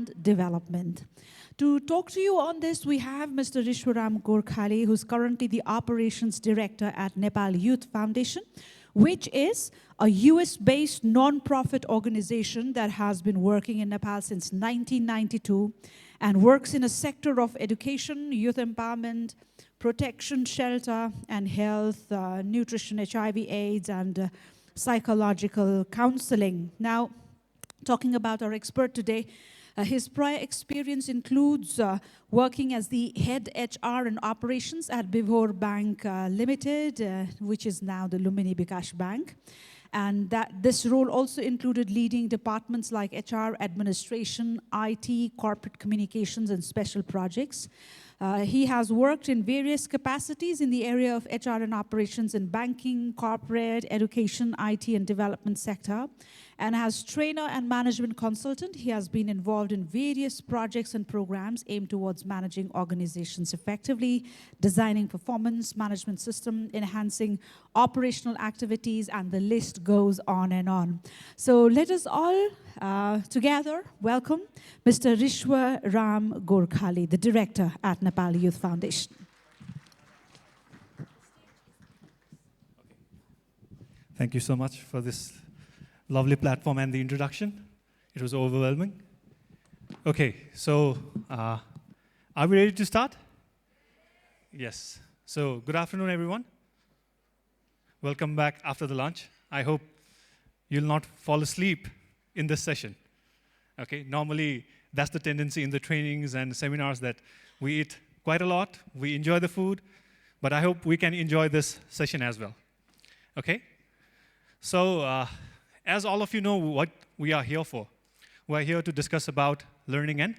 and development. To talk to you on this, we have Mr. Riswo Gorkhali, who's currently the Operations Director at Nepal Youth Foundation, which is a US-based non-profit organization that has been working in Nepal since 1992 and works in a sector of education, youth empowerment, protection, shelter, and health, nutrition, HIV/AIDS, and psychological counseling. Now, talking about our expert today, his prior experience includes working as the head HR and operations at Bivor Bank Limited, which is now the Lumini Bikash Bank. And this role also included leading departments like HR, administration, IT, corporate communications, and special projects. He has worked in various capacities in the area of HR and operations in banking, corporate, education, IT, and development sector. And as trainer and management consultant, he has been involved in various projects and programs aimed towards managing organizations effectively, designing performance management system, enhancing operational activities, and the list goes on and on. So let us all together welcome Mr. Riswo Gorkhali, the director at Nepal Youth Foundation. Thank you so much for this lovely platform and the introduction. It was overwhelming. Okay, so are we ready to start? Yes. So good afternoon, everyone. Welcome back after the lunch. I hope you'll not fall asleep in this session. Okay, normally that's the tendency in the trainings and seminars that we eat quite a lot, we enjoy the food, but I hope we can enjoy this session as well. Okay? So, as all of you know what we are here for, we are here to discuss about learning and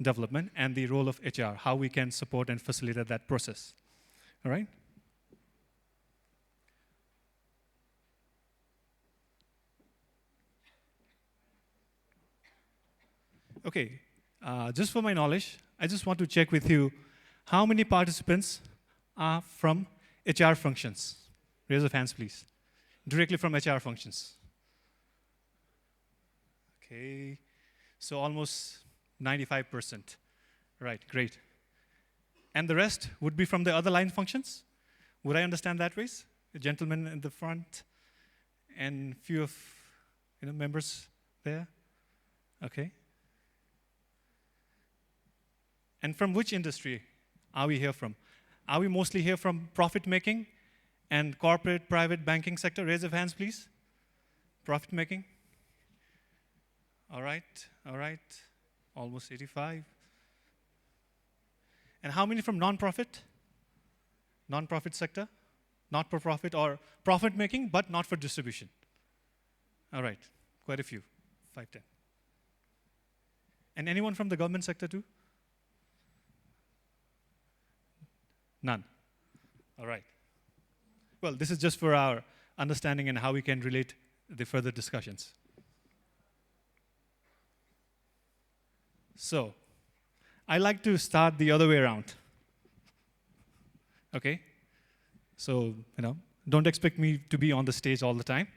development and the role of HR, how we can support and facilitate that process. All right? Okay, just for my knowledge, I just want to check with you how many participants are from HR functions. Raise of hands, please. Directly from HR functions. Okay, so almost 95%. Right, great. And the rest would be from the other line functions? Would I understand that, Race? The gentleman in the front and few of members there? Okay. And from which industry are we here from? Are we mostly here from profit making and corporate, private banking sector? Raise of hands, please. Profit making. All right, almost 85. And how many from non-profit? Non-profit sector? Not for profit or profit making, but not for distribution. All right, quite a few, 5, 10. And anyone from the government sector too? None. All right. Well, this is just for our understanding and how we can relate the further discussions. So, I like to start the other way around. Okay? So, don't expect me to be on the stage all the time.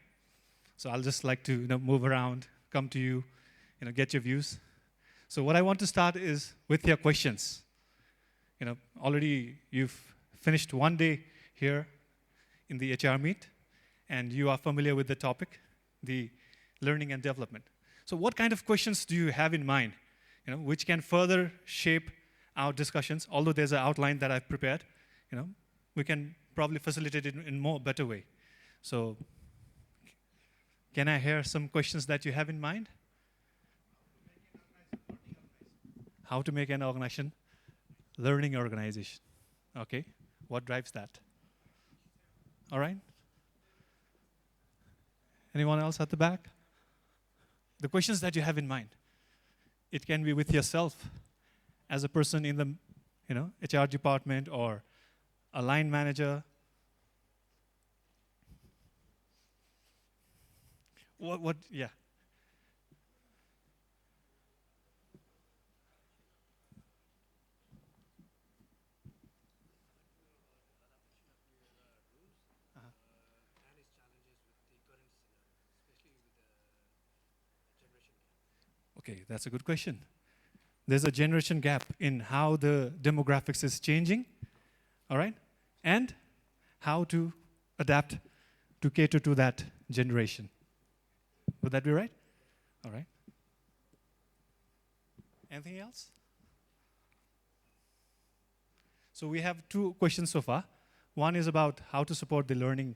So I'll just like to move around, come to you, get your views. So what I want to start is with your questions. Already you've finished one day here in the HR meet, and you are familiar with the topic, the learning and development. So what kind of questions do you have in mind, which can further shape our discussions? Although there's an outline that I've prepared, we can probably facilitate it in more better way. So can I hear some questions that you have in mind? How to make an organization learning organization. Okay, what drives that? All right. Anyone else at the back? The questions that you have in mind. It can be with yourself as a person in the HR department or a line manager. Yeah. Okay, that's a good question. there's a generation gap in how the demographics is changing, all right? And how to adapt to cater to that generation. Would that be right? All right. Anything else? So we have 2 questions so far. One is about how to support the learning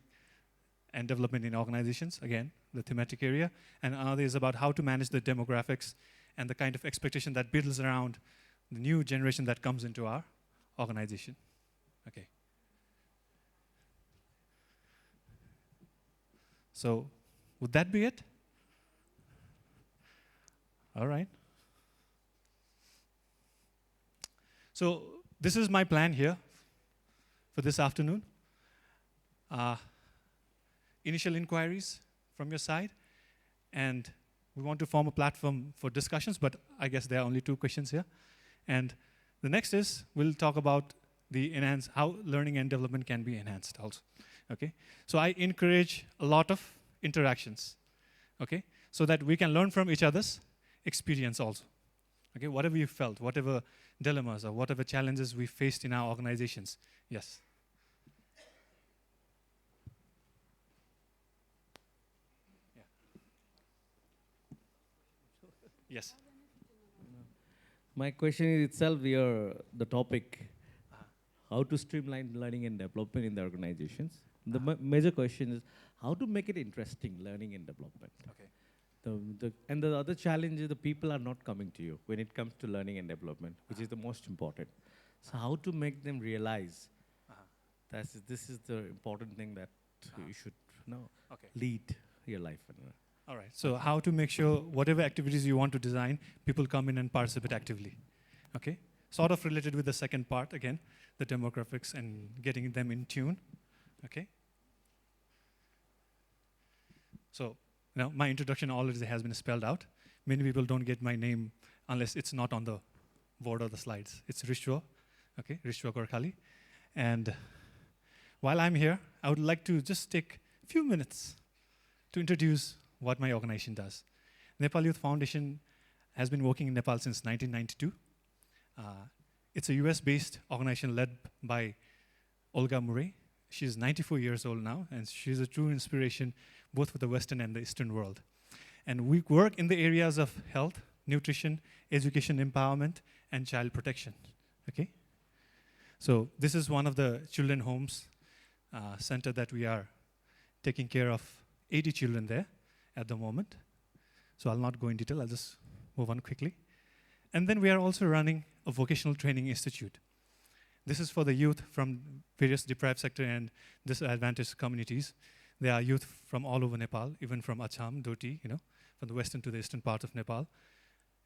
and development in organizations, again, the thematic area. And another is about how to manage the demographics and the kind of expectation that builds around the new generation that comes into our organization. Okay. So would that be it? All right. So this is my plan here for this afternoon. Initial inquiries from your side, and we want to form a platform for discussions, but I guess there are only 2 questions here. And the next is, we'll talk about how learning and development can be enhanced also, okay? So I encourage a lot of interactions, okay? So that we can learn from each other's experience also, okay? Whatever you felt, whatever dilemmas or whatever challenges we faced in our organizations. Yes? Yeah. Yes. My question is itself the topic, how to streamline learning and development in the organizations. The major question is how to make it interesting, learning and development. Okay. And the other challenge is the people are not coming to you when it comes to learning and development, which is the most important. So how to make them realize that this is the important thing that you should lead your life. All right, so how to make sure whatever activities you want to design, people come in and participate actively, okay? Sort of related with the second part, again, the demographics and getting them in tune, okay? So, my introduction already has been spelled out. Many people don't get my name unless it's not on the board or the slides. It's Riswo, okay, Riswo Gorkhali. And while I'm here, I would like to just take a few minutes to introduce what my organization does. Nepal Youth Foundation has been working in Nepal since 1992. It's a US-based organization led by Olga Murray. She's 94 years old now, and she's a true inspiration both for the Western and the Eastern world. And we work in the areas of health, nutrition, education empowerment, and child protection, okay? So this is one of the children homes center that we are taking care of 80 children there at the moment. So I'll not go in detail, I'll just move on quickly. And then we are also running a vocational training institute. This is for the youth from various deprived sector and disadvantaged communities. There are youth from all over Nepal, even from Acham, Doti, from the western to the eastern part of Nepal.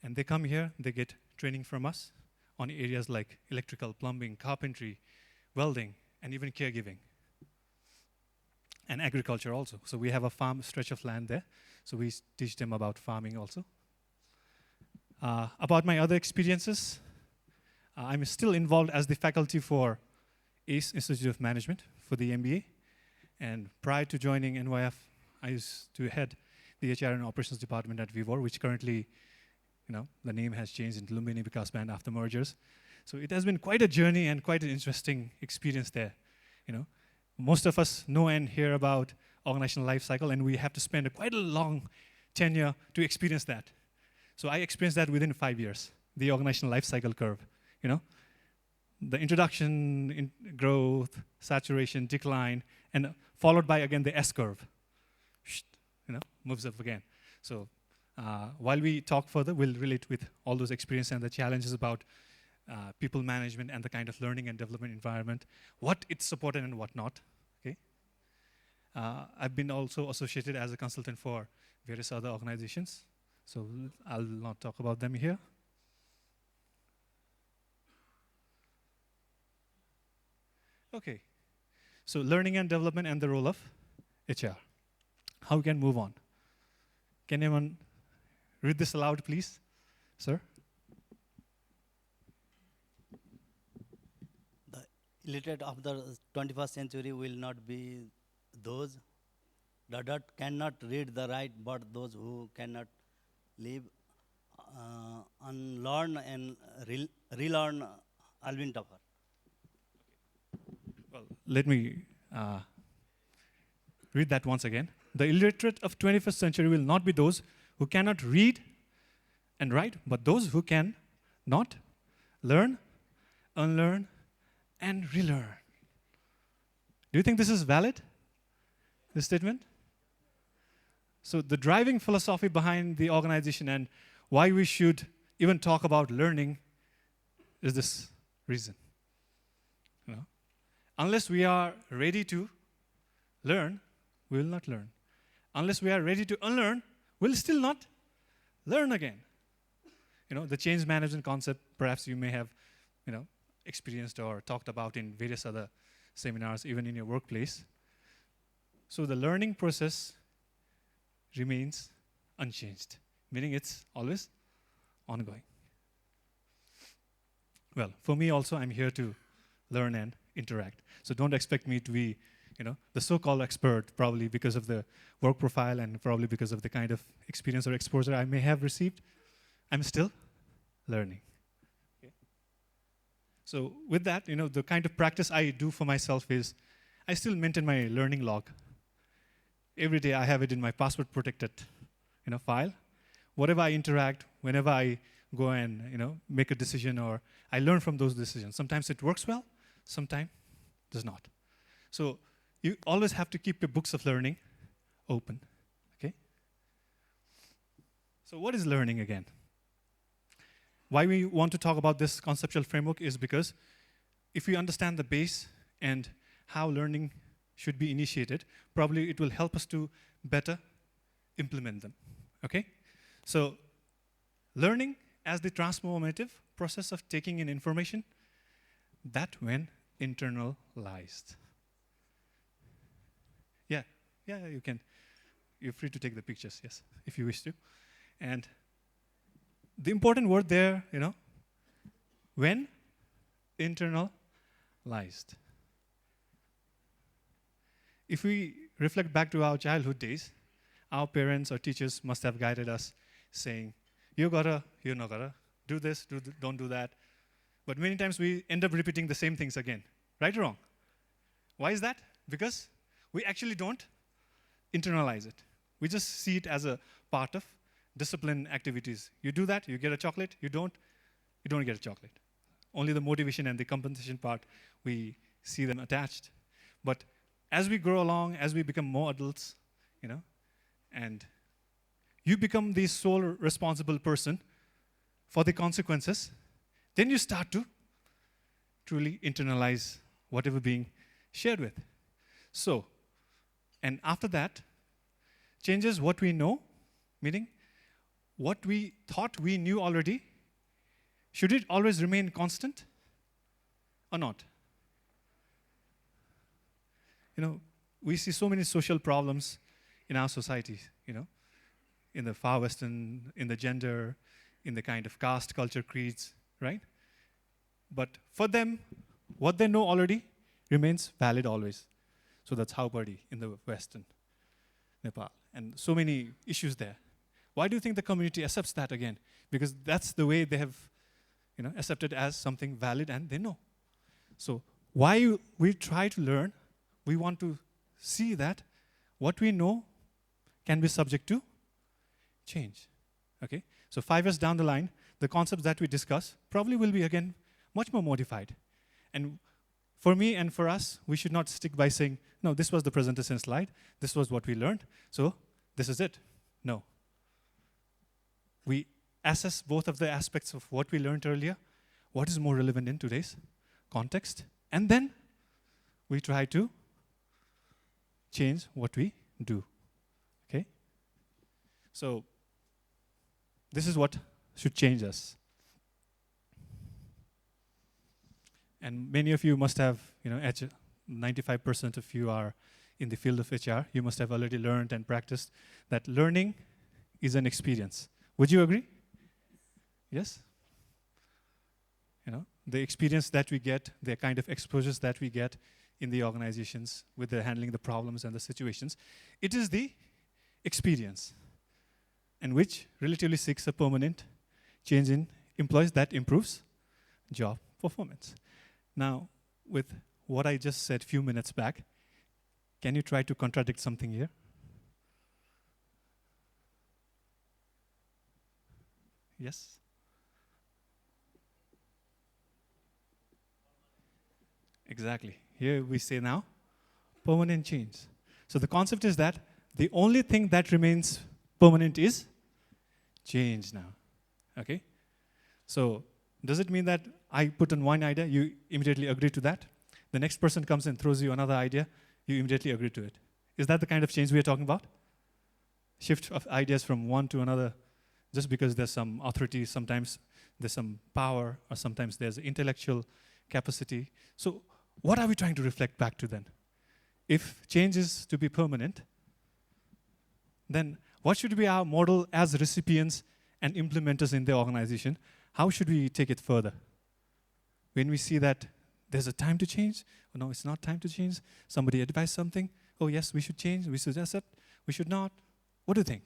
And they come here, they get training from us on areas like electrical, plumbing, carpentry, welding, and even caregiving. And agriculture also. So we have a farm stretch of land there. So we teach them about farming also. About my other experiences, I'm still involved as the faculty for ACE, Institute of Management, for the MBA. And prior to joining NYF, I used to head the HR and Operations Department at Vivor, which currently, the name has changed into Lumbini Vikas Band after mergers. So it has been quite a journey and quite an interesting experience there, Most of us know and hear about organizational life cycle, and we have to spend quite a long tenure to experience that. So I experienced that within 5 years, the organizational life cycle curve, The introduction, growth, saturation, decline, and followed by, again, the S curve, moves up again. So while we talk further, we'll relate with all those experiences and the challenges about people management and the kind of learning and development environment, what it's supported and what not, okay? I've been also associated as a consultant for various other organizations, so I'll not talk about them here. Okay, so learning and development and the role of HR. How we can move on? Can anyone read this aloud, please, sir? The illiterate of the 21st century will not be those that cannot read the right, but those who cannot live unlearn and relearn Alvin tougher. Well, let me read that once again. The illiterate of 21st century will not be those who cannot read and write, but those who can not learn, unlearn, and relearn. Do you think this is valid, this statement? So the driving philosophy behind the organization and why we should even talk about learning is this reason. You know? Unless we are ready to learn, we will not learn. Unless we are ready to unlearn, we'll still not learn again. You know, the change management concept, perhaps you may have, you know, experienced or talked about in various other seminars, even in your workplace. So the learning process remains unchanged, meaning it's always ongoing. Well, for me also, I'm here to learn and interact. So don't expect me to be, you know, the so-called expert, probably because of the work profile and probably because of the kind of experience or exposure I may have received. I'm still learning. Okay. So with that, you know, the kind of practice I do for myself is I still maintain my learning log. Every day I have it in my password-protected, you know, file. Whatever I interact, whenever I go and, you know, make a decision or I learn from those decisions. Sometimes it works well, sometimes does not. So you always have to keep your books of learning open, okay? So what is learning again? Why we want to talk about this conceptual framework is because if we understand the base and how learning should be initiated, probably it will help us to better implement them, okay? So learning as the transformative process of taking in information, that when internalized. Yeah, you can. You're free to take the pictures, yes, if you wish to. And the important word there, you know, when internalized. If we reflect back to our childhood days, our parents or teachers must have guided us saying, you gotta, you not gotta, do this, don't do that. But many times we end up repeating the same things again, right or wrong? Why is that? Because we actually don't internalize it. We just see it as a part of discipline activities. You do that, you get a chocolate. You don't get a chocolate. Only the motivation and the compensation part, we see them attached. But as we grow along, as we become more adults, you know, and you become the sole responsible person for the consequences, then you start to truly internalize whatever being shared with. So, and after that, changes what we know, meaning what we thought we knew already, should it always remain constant or not? You know, we see so many social problems in our society, you know, in the far western, in the gender, in the kind of caste, culture, creeds, right? But for them, what they know already remains valid always. So that's Haupadi in the western Nepal. And so many issues there. Why do you think the community accepts that again? Because that's the way they have, you know, accepted as something valid and they know. So why we try to learn, we want to see that what we know can be subject to change, okay? So 5 years down the line, the concepts that we discuss probably will be again much more modified. And for me and for us, we should not stick by saying, no, this was the presentation slide, this was what we learned, so this is it. No. We assess both of the aspects of what we learned earlier, what is more relevant in today's context, and then we try to change what we do, okay? So this is what should change us. And many of you must have, you know, 95% of you are in the field of HR. You must have already learned and practiced that learning is an experience. Would you agree? Yes? You know, the experience that we get, the kind of exposures that we get in the organizations with the handling the problems and the situations, it is the experience, and which relatively seeks a permanent change in employees that improves job performance. Now, with what I just said a few minutes back, can you try to contradict something here? Yes? Exactly. Here we say now, permanent change. So the concept is that the only thing that remains permanent is change now. Okay? So does it mean that I put on one idea, you immediately agree to that? The next person comes and throws you another idea, you immediately agree to it. Is that the kind of change we are talking about? Shift of ideas from one to another, just because there's some authority, sometimes there's some power, or sometimes there's intellectual capacity. So what are we trying to reflect back to then? If change is to be permanent, then what should be our model as recipients and implementers in the organization? How should we take it further? When we see that there's a time to change, or no, it's not time to change, somebody advised something, oh yes, we should change, we should accept, we should not. What do you think?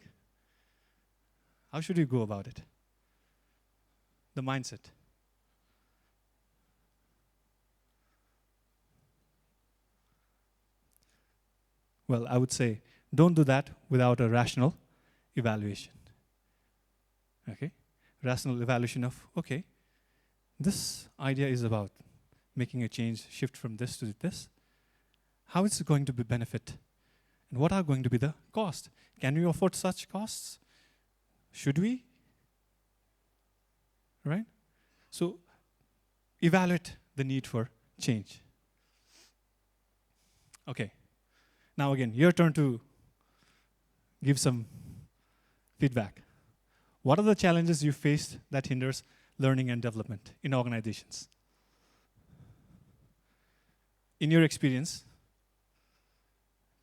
How should we go about it? The mindset. Well, I would say, don't do that without a rational evaluation. Okay? Rational evaluation of, okay, this idea is about making a change, shift from this to this. How is it going to be benefit? And what are going to be the cost? Can we afford such costs? Should we? Right? So, evaluate the need for change. Okay. Now again, your turn to give some feedback. What are the challenges you faced that hinders learning and development in organizations? In your experience,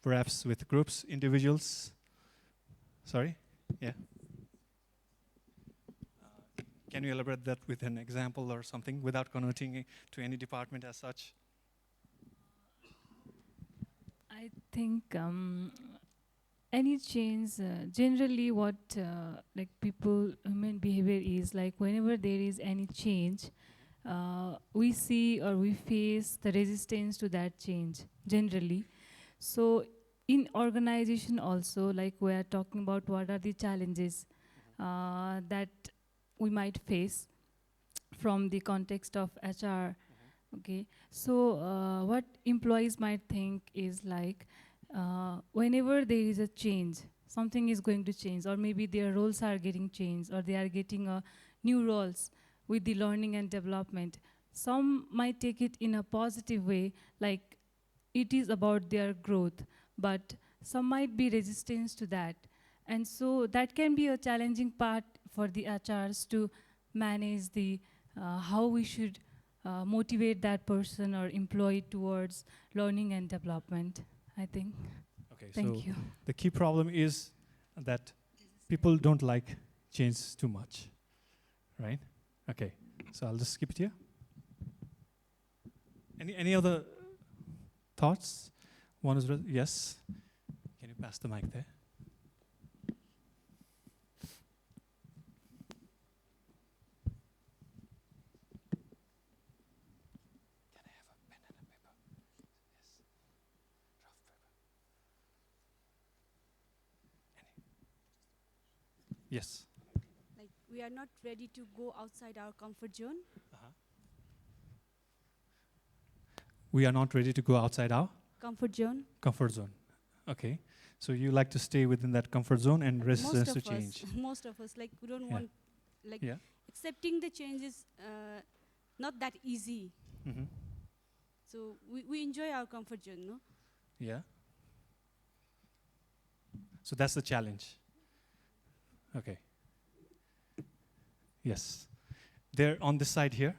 perhaps with groups, individuals. Sorry? Yeah. Can you elaborate that with an example or something without converting it to any department as such? I think any change, generally what like people, human behavior is like whenever there is any change, we see or we face the resistance to that change, generally. So in organization also, like we are talking about what are the challenges that we might face from the context of HR. Okay, so what employees might think is like, whenever there is a change, something is going to change, or maybe their roles are getting changed, or they are getting new roles with the learning and development. Some might take it in a positive way, like it is about their growth, but some might be resistance to that. And so that can be a challenging part for the HRs to manage the how we should motivate that person or employee towards learning and development, I think. Okay, Thank so you. the key problem is that people don't like change too much, right? Okay, so I'll just skip it here. Any other thoughts? One is, yes. Can you pass the mic there? Yes. Like we are not ready to go outside our comfort zone. We are not ready to go outside our Comfort zone. comfort zone. Okay. So you like to stay within that comfort zone and resistance to change. Most of us, like we don't Yeah. want, like Yeah. accepting the change is not that easy. Mm-hmm. So we enjoy our comfort zone, no? Yeah. So that's the challenge. Okay. Yes. There on this side here.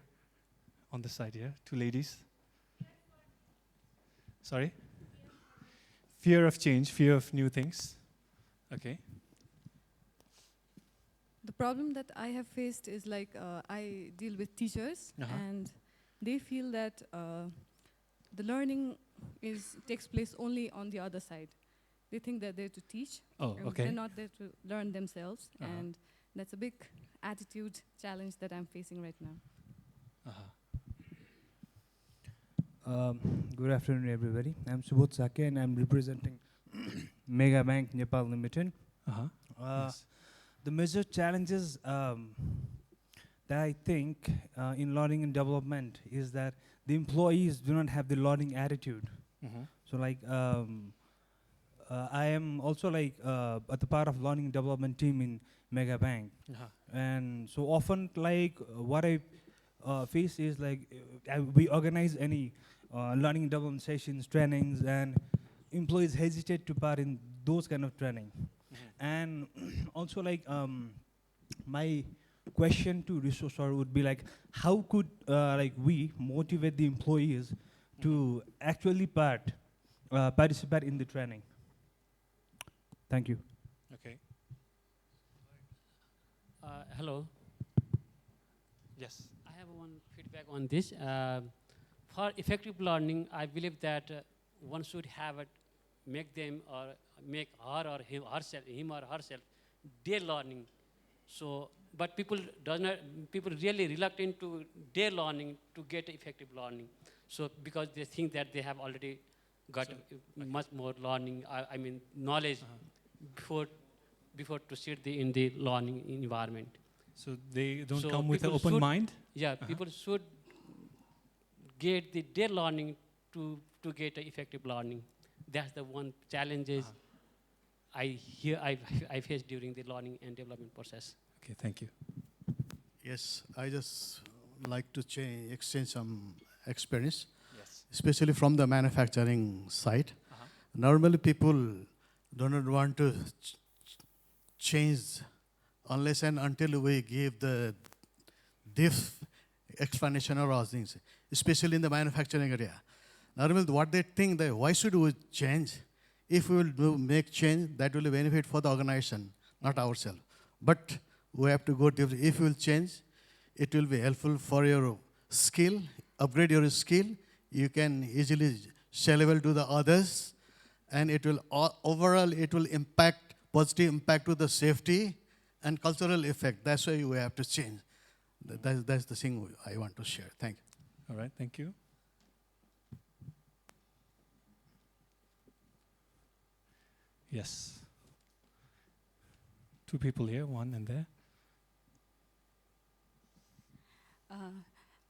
On this side here, two ladies. Sorry? Fear of change, fear of new things. Okay. The problem that I have faced is like I deal with teachers and they feel that the learning takes place only on the other side. They think that they're to teach Oh, and okay. they're not there to learn themselves and that's a big attitude challenge that I'm facing right now. Good afternoon, everybody. I'm Subodh Sake, and I'm representing Mega Bank Nepal Limited. Yes. The major challenges that I think in learning and development is that the employees do not have the learning attitude. So like I am also like at the part of learning and development team in Mega Bank, and so often like what I face is like we organize any learning and development sessions, trainings, and employees hesitate to part in those kind of training. And also like my question to Riswo sir would be like, how could like we motivate the employees to actually participate in the training? Thank you. Okay. Hello. Yes. I have one feedback on this. For effective learning, I believe that one should have it, make them or make her or him or herself day learning. So, but people really reluctant to day learning to get effective learning. So because they think that they have already got much more learning, I mean knowledge before to sit in the learning environment. So they don't So come with an people open should- mind? Yeah, people should get the day learning to get effective learning. That's the one challenges I faced during the learning and development process. Okay, thank you. Yes, I just like to exchange some experience, Yes. especially from the manufacturing side. Normally people do not want to change unless and until we give the deep explanation or other things, especially in the manufacturing area. Normally what they think that why should we change? If we will make change, that will benefit for the organization, not ourselves. But we have to go deep. If we will change, it will be helpful for your skill, upgrade your skill. You can easily sellable to the others, and it will overall it will impact positive impact to the safety and cultural effect. That's why we have to change. That's the thing I want to share. Thank you. All right, thank you. Yes. Two people here, one and there.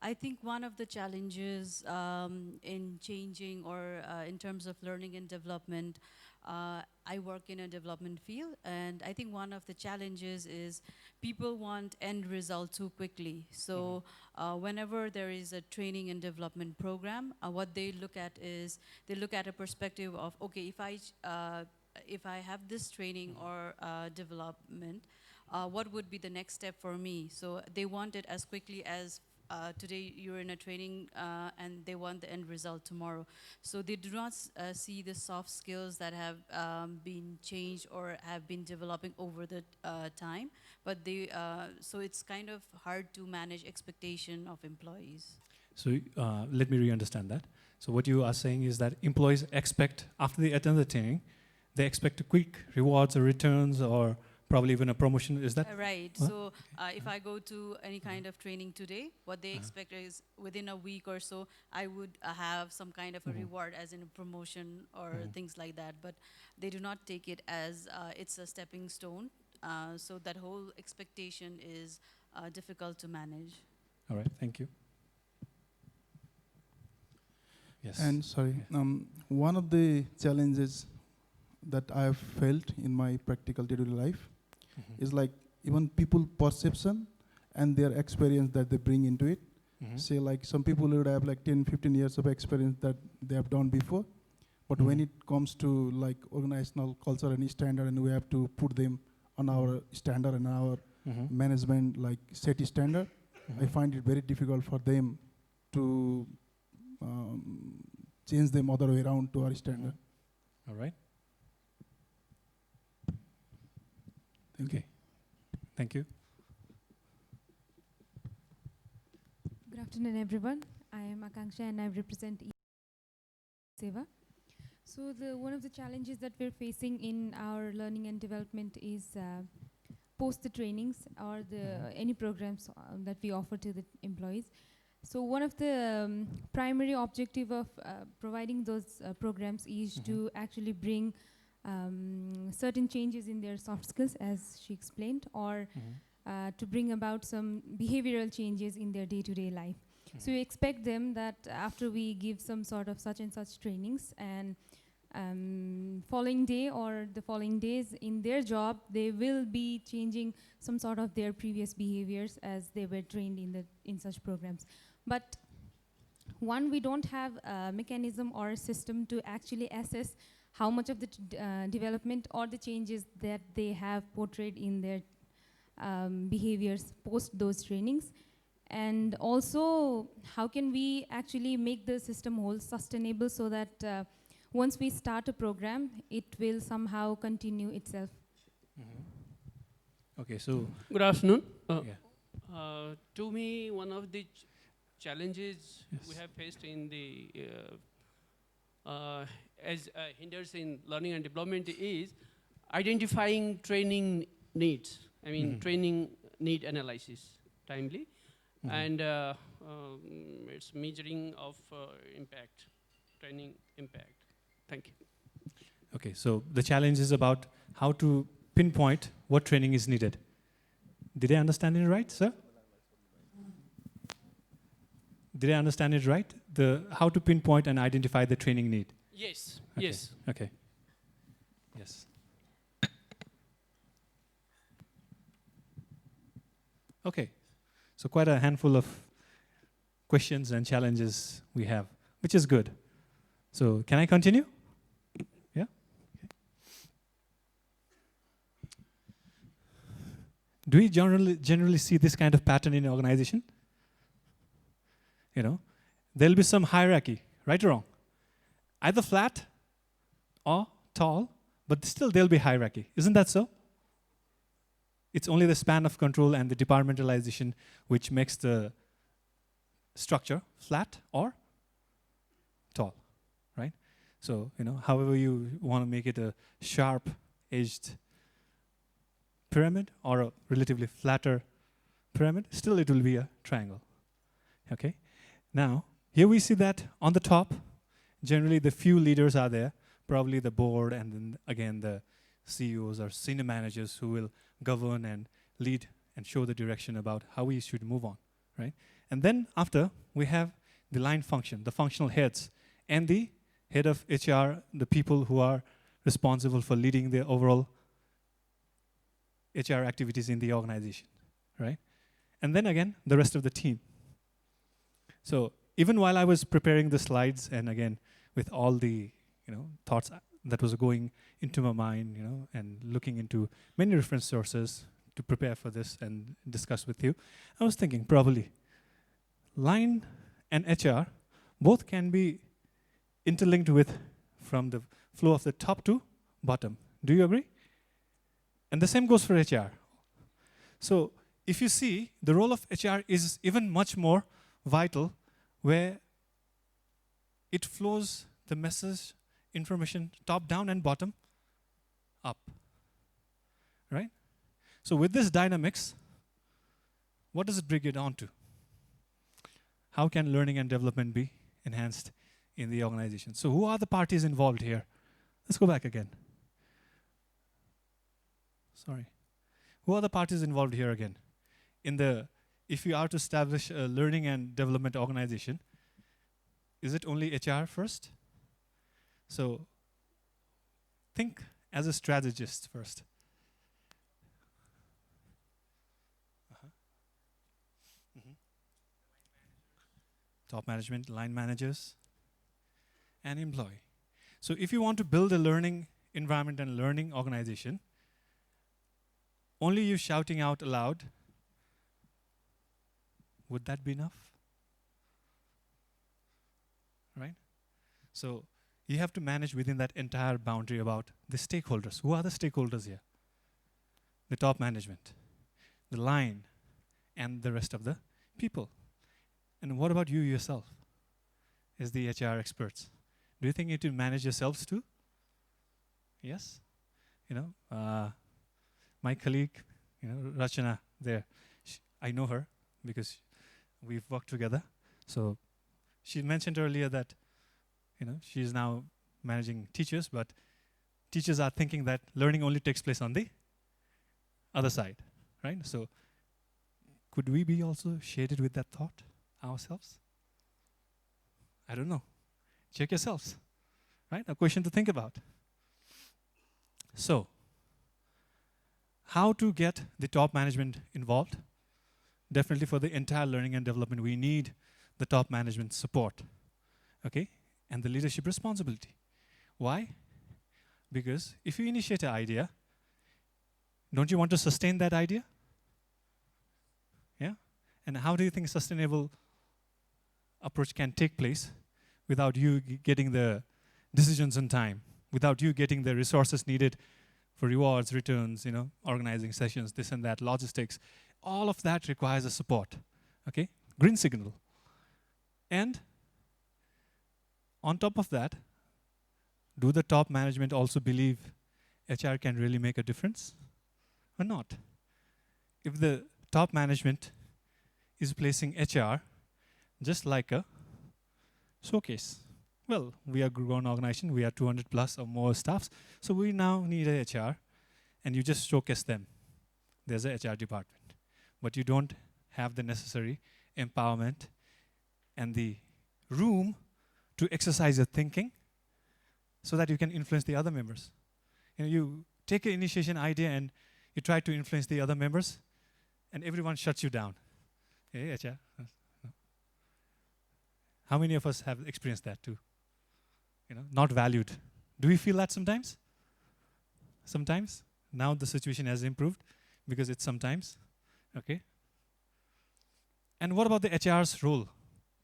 I think one of the challenges in changing or in terms of learning and development, I work in a development field, and I think one of the challenges is people want end result too quickly. So whenever there is a training and development program, what they look at is they look at a perspective of, okay, if I have this training or development, what would be the next step for me? So they want it as quickly as today you're in a training and they want the end result tomorrow. So they do not see the soft skills that have been changed or have been developing over the time. But they, so it's kind of hard to manage expectation of employees. So let me re-understand that. So what you are saying is that employees expect, after they attend the training, they expect a quick rewards or returns or probably even a promotion, is that? Right, Huh? so if I go to any kind of training today, what they expect is within a week or so, I would have some kind of a reward as in a promotion or things like that, but they do not take it as it's a stepping stone. So that whole expectation is difficult to manage. All right, thank you. Yes. And sorry, one of the challenges that I have felt in my practical day-to-day life is like even people perception and their experience that they bring into it. Say like some people would have like 10, 15 years of experience that they have done before, but when it comes to like organizational culture and standard, and we have to put them on our standard and our management like set standard, I find it very difficult for them to change them other way around to our standard. All right. Okay. Thank you. Good afternoon, everyone. I am Akanksha and I represent Seva. So one of the challenges that we're facing in our learning and development is post the trainings or the any programs that we offer to the employees. So one of the primary objective of providing those programs is to actually bring certain changes in their soft skills, as she explained, or to bring about some behavioral changes in their day-to-day life. So we expect them that after we give some sort of such and such trainings, and following day or the following days in their job, they will be changing some sort of their previous behaviors as they were trained in such programs. But one, we don't have a mechanism or a system to actually assess how much of the development or the changes that they have portrayed in their behaviors post those trainings. And also, how can we actually make the system whole sustainable so that once we start a program, it will somehow continue itself. Okay, so good afternoon. To me, one of the challenges we have faced in the as hinders in learning and development is identifying training needs. I mean, training need analysis timely, and it's measuring of impact, training impact. Thank you. Okay, so the challenge is about how to pinpoint what training is needed. Did I understand it right, sir? Did I understand it right? How to pinpoint and identify the training need? Yes, okay. yes. Okay. Yes. Okay, so quite a handful of questions and challenges we have, which is good. So can I continue? Yeah? Okay. Do we generally see this kind of pattern in an organization? You know, there'll be some hierarchy, right or wrong? Either flat or tall, but still there'll be hierarchy. Isn't that so? It's only the span of control and the departmentalization which makes the structure flat or tall, right? So, you know, however you want to make it a sharp-edged pyramid or a relatively flatter pyramid, still it will be a triangle, okay? Now, here we see that on the top, generally the few leaders are there, probably the board and then again the CEOs or senior managers who will govern and lead and show the direction about how we should move on, right? And then after, we have the line function, the functional heads, and the head of HR, the people who are responsible for leading the overall HR activities in the organization, right? And then again, the rest of the team. So even while I was preparing the slides, and again, with all the thoughts that was going into my mind, and looking into many reference sources to prepare for this and discuss with you, I was thinking probably line and HR both can be interlinked with from the flow of the top to bottom. Do you agree? And the same goes for HR. So if you see, the role of HR is even much more vital, where it flows the message, information, top down and bottom up, right? So with this dynamics, what does it bring it on to? How can learning and development be enhanced in the organization? So who are the parties involved here? Let's go back again. Sorry. Who are the parties involved here again? If you are to establish a learning and development organization, is it only HR first? So think as a strategist first. Top management, line managers, and employee. So if you want to build a learning environment and learning organization, only you shouting out aloud, would that be enough? Right? So you have to manage within that entire boundary about the stakeholders. Who are the stakeholders here? The top management, the line, and the rest of the people. And what about you yourself as the HR experts? Do you think you need to manage yourselves too? Yes? My colleague, Rachana there. I know her because we've worked together. So she mentioned earlier that she is now managing teachers, but teachers are thinking that learning only takes place on the other side, right? So could we be also shaded with that thought ourselves? I don't know. Check yourselves, right? A question to think about. So, how to get the top management involved? Definitely for the entire learning and development, we need the top management support, okay? And the leadership responsibility. Why? Because if you initiate an idea, don't you want to sustain that idea? Yeah? And how do you think sustainable approach can take place without you getting the decisions on time, without you getting the resources needed for rewards, returns, organizing sessions, this and that, logistics? All of that requires a support, okay? Green signal. And on top of that, do the top management also believe HR can really make a difference or not? If the top management is placing HR just like a showcase, well, we are a grown organization, we are 200 plus or more staffs, so we now need a HR, and you just showcase them. There's a HR department. But you don't have the necessary empowerment and the room to exercise your thinking so that you can influence the other members. You take an initiation idea and you try to influence the other members, and everyone shuts you down. Hey, HR. How many of us have experienced that too? Not valued. Do we feel that sometimes? Sometimes. Now the situation has improved because it's sometimes. Okay. And what about the HR's role?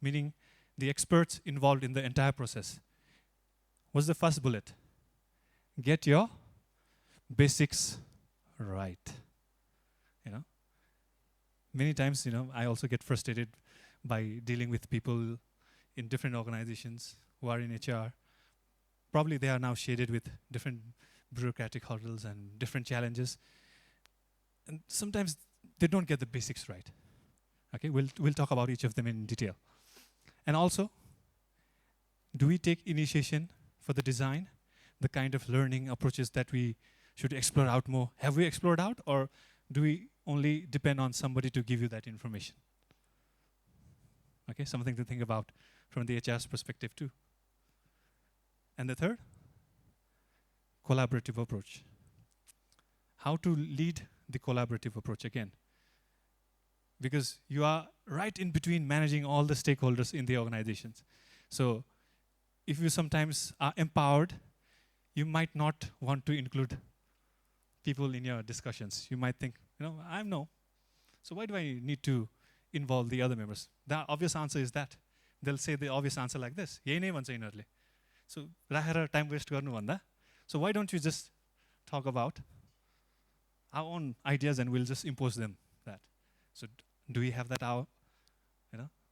Meaning the experts involved in the entire process. What's the first bullet? Get your basics right. Many times, I also get frustrated by dealing with people in different organizations who are in HR. Probably they are now shaded with different bureaucratic hurdles and different challenges. And sometimes they don't get the basics right. Okay, we'll talk about each of them in detail. And also, do we take initiation for the design, the kind of learning approaches that we should explore out more? Have we explored out, or do we only depend on somebody to give you that information? Okay, something to think about from the HR's perspective too. And the third, collaborative approach. How to lead the collaborative approach again. Because you are right in between managing all the stakeholders in the organizations. So if you sometimes are empowered, you might not want to include people in your discussions. You might think, I know. So why do I need to involve the other members? The obvious answer is that. They'll say the obvious answer like this. So time waste garnu bhanda. So why don't you just talk about our own ideas and we'll just impose them that. So do we have that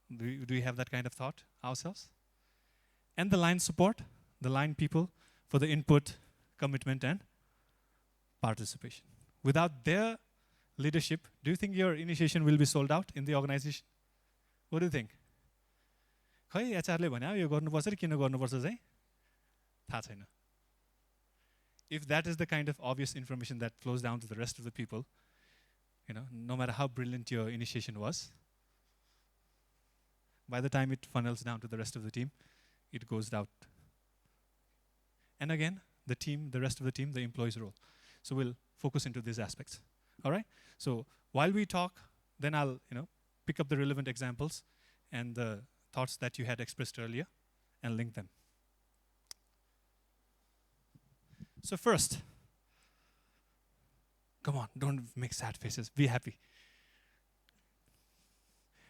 do we have that kind of thought ourselves? And the line support, the line people for the input, commitment and participation. Without their leadership, do you think your initiation will be sold out in the organization? What do you think? खै एचआरले भन्यो यो गर्नुपर्छ र किन गर्नुपर्छ चाहिँ थाहा छैन. If that is the kind of obvious information that flows down to the rest of the people, no matter how brilliant your initiation was, by the time it funnels down to the rest of the team, it goes out. And again, the team, the rest of the team, the employee's role. So we'll focus into these aspects. All right? So while we talk, then I'll pick up the relevant examples and the thoughts that you had expressed earlier and link them. So first, come on, don't make sad faces. Be happy.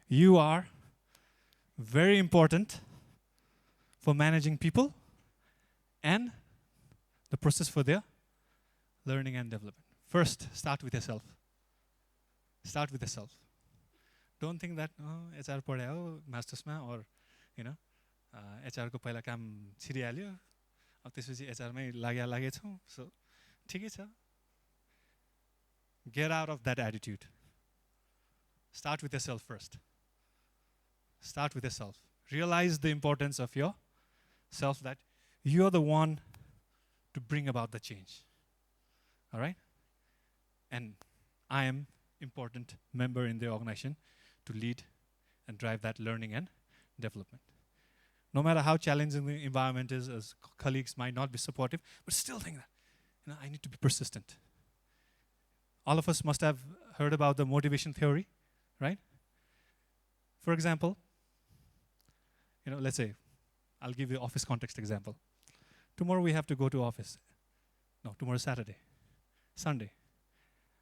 You are very important for managing people and the process for their learning and development. First, start with yourself. Start with yourself. Don't think that HR पढ्यो मास्टर्समा or HR को पहिला काम छिरिहाल्यो अब त्यसपछि HR मै लागेछौँ. So ठिकै छ. get out of that attitude. Start with yourself first. Start with yourself. Realize the importance of yourself, that you're the one to bring about the change. All right? And I am important member in the organization to lead and drive that learning and development. No matter how challenging the environment is, as colleagues might not be supportive, but still think that I need to be persistent. All of us must have heard about the motivation theory, right? For example, let's say, I'll give you office context example. Tomorrow we have to go to office. No, tomorrow Saturday, Sunday.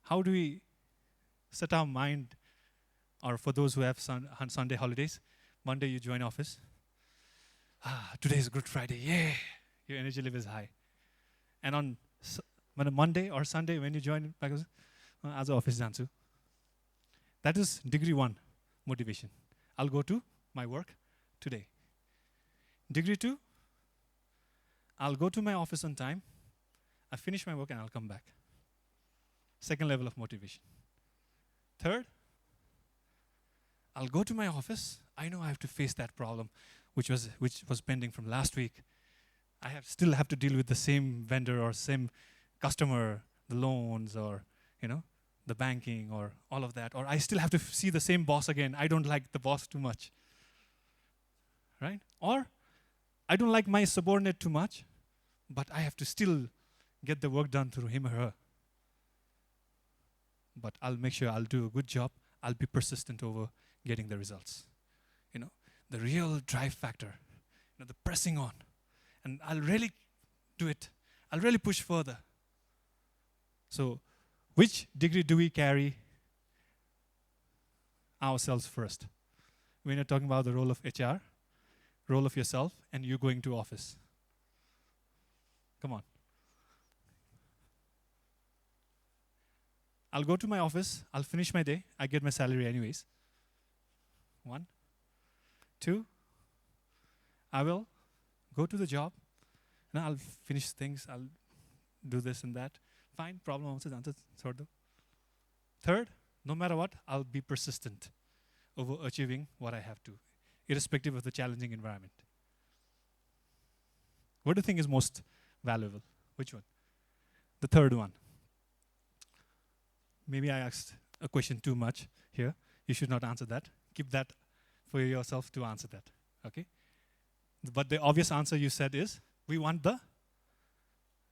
How do we set our mind, or for those who have Sunday holidays, Monday you join office. Today is Good Friday, yeah! Your energy level is high. And on Monday or Sunday when you join back, as office janchu. That is degree 1 motivation. I'll go to my work today. Degree 2, I'll go to my office on time, I finish my work and I'll come back. Second level of motivation. Third, I'll go to my office, I know I have to face that problem which was pending from last week. I still have to deal with the same vendor or same customer, the loans or the banking or all of that. Or I still have to see the same boss again. I don't like the boss too much. Right? Or I don't like my subordinate too much, but I have to still get the work done through him or her. But I'll make sure I'll do a good job. I'll be persistent over getting the results. The real drive factor, the pressing on. And I'll really do it. I'll really push further. So, which degree do we carry ourselves first? When you're talking about the role of HR, role of yourself, and you going to office. Come on. I'll go to my office, I'll finish my day, I get my salary anyways. 1. 2, I will go to the job, and I'll finish things, I'll do this and that. Fine, problem answered, sort of. Third, no matter what, I'll be persistent over achieving what I have to, irrespective of the challenging environment. What do you think is most valuable? Which one? The third one. Maybe I asked a question too much here. You should not answer that. Keep that for yourself to answer that, okay? But the obvious answer you said is, we want the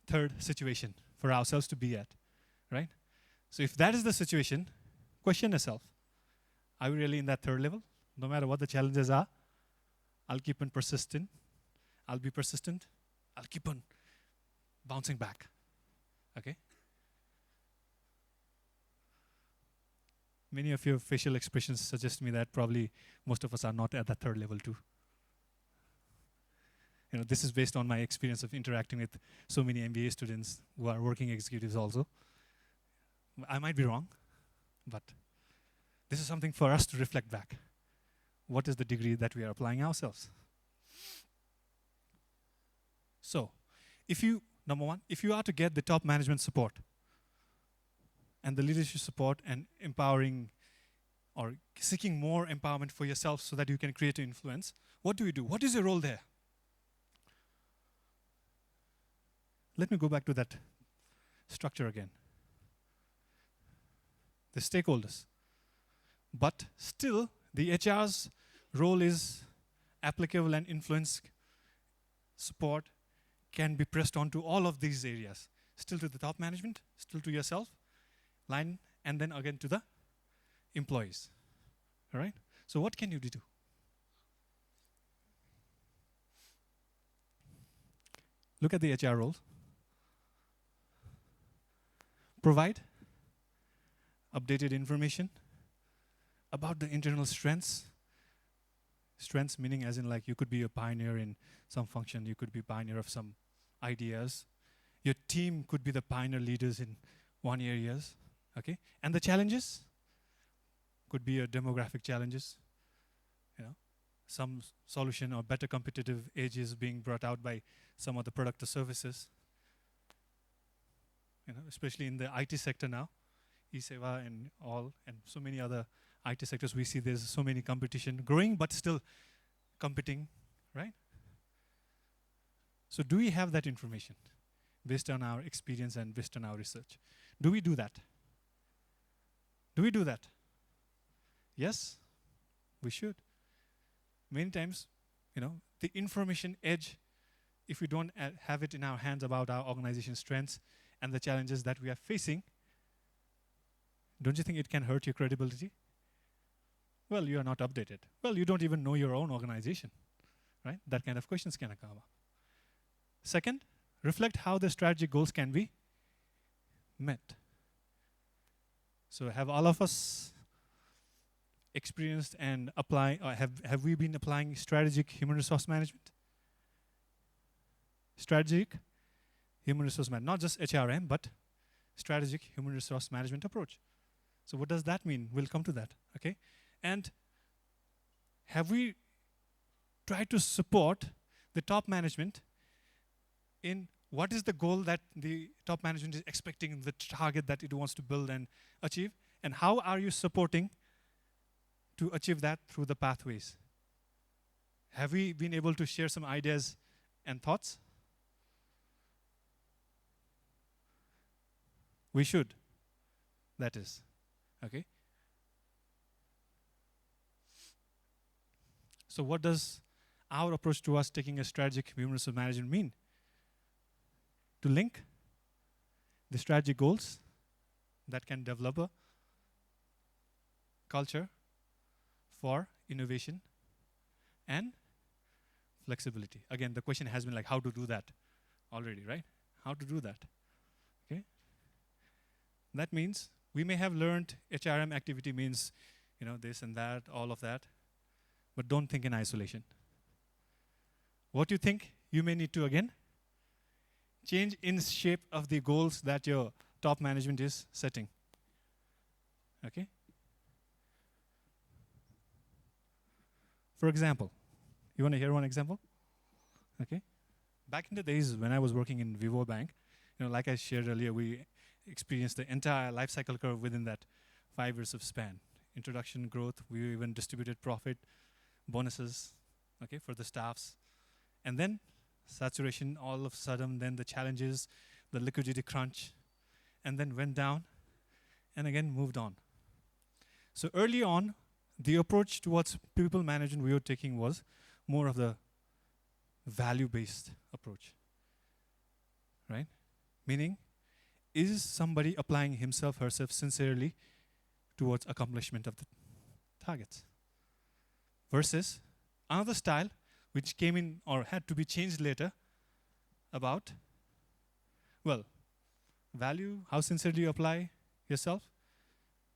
third situation for ourselves to be at, right? So if that is the situation, question yourself. Are we really in that third level? No matter what the challenges are, I'll keep on persisting. I'll be persistent. I'll keep on bouncing back, okay? Many of your facial expressions suggest to me that probably most of us are not at that third level too. This is based on my experience of interacting with so many MBA students who are working executives also. I might be wrong, but this is something for us to reflect back. What is the degree that we are applying ourselves? So, number 1, if you are to get the top management support, and the leadership support and empowering or seeking more empowerment for yourself so that you can create an influence, what do you do? What is your role there? Let me go back to that structure again. The stakeholders. But still, the HR's role is applicable and influence support can be pressed onto all of these areas. Still to the top management, still to yourself, line, and then again to the employees. All right? So what can you do? Look at the HR role. Provide updated information about the internal strengths. Strengths meaning as in like you could be a pioneer in some function, you could be a pioneer of some ideas. Your team could be the pioneer leaders in one areas. Okay, and the challenges could be demographic challenges, some solution or better competitive edges being brought out by some of the product or services. Especially in the IT sector now, e-seva and all, and so many other IT sectors, we see there's so many competition growing, but still competing, right? So do we have that information based on our experience and based on our research? Do we do that? Do we do that? Yes, we should. Many times, the information edge, if we don't have it in our hands about our organization's strengths and the challenges that we are facing, don't you think it can hurt your credibility? Well, you are not updated. Well, you don't even know your own organization, right? That kind of questions can come up. Second, reflect how the strategic goals can be met. So have all of us experienced and apply, or have we been applying strategic human resource management? Strategic human resource management, not just HRM, but strategic human resource management approach. So what does that mean? We'll come to that, okay? And have we tried to support the top management in what is the goal that the top management is expecting, the target that it wants to build and achieve, and how are you supporting to achieve that through the pathways? Have we been able to share some ideas and thoughts? We should, that is, okay? So what does our approach to us taking a strategic human resource management mean? To link the strategic goals that can develop a culture for innovation and flexibility. Again, the question has been like how to do that already, right? How to do that, okay? That means we may have learned HRM activity means, this and that, all of that, but don't think in isolation. What you think, you may need to, again, change in shape of the goals that your top management is setting, okay? For example, you want to hear one example? Okay. Back in the days when I was working in Vivo Bank, like I shared earlier, we experienced the entire life cycle curve within that 5 years of span. Introduction, growth, we even distributed profit, bonuses, okay, for the staffs. And then saturation all of a sudden, then the challenges, the liquidity crunch, and then went down and again moved on. So early on, the approach towards people management we were taking was more of the value-based approach, right? Meaning, is somebody applying himself, herself sincerely towards accomplishment of the targets? Versus another style which came in or had to be changed later about, well, value, how sincerely you apply yourself.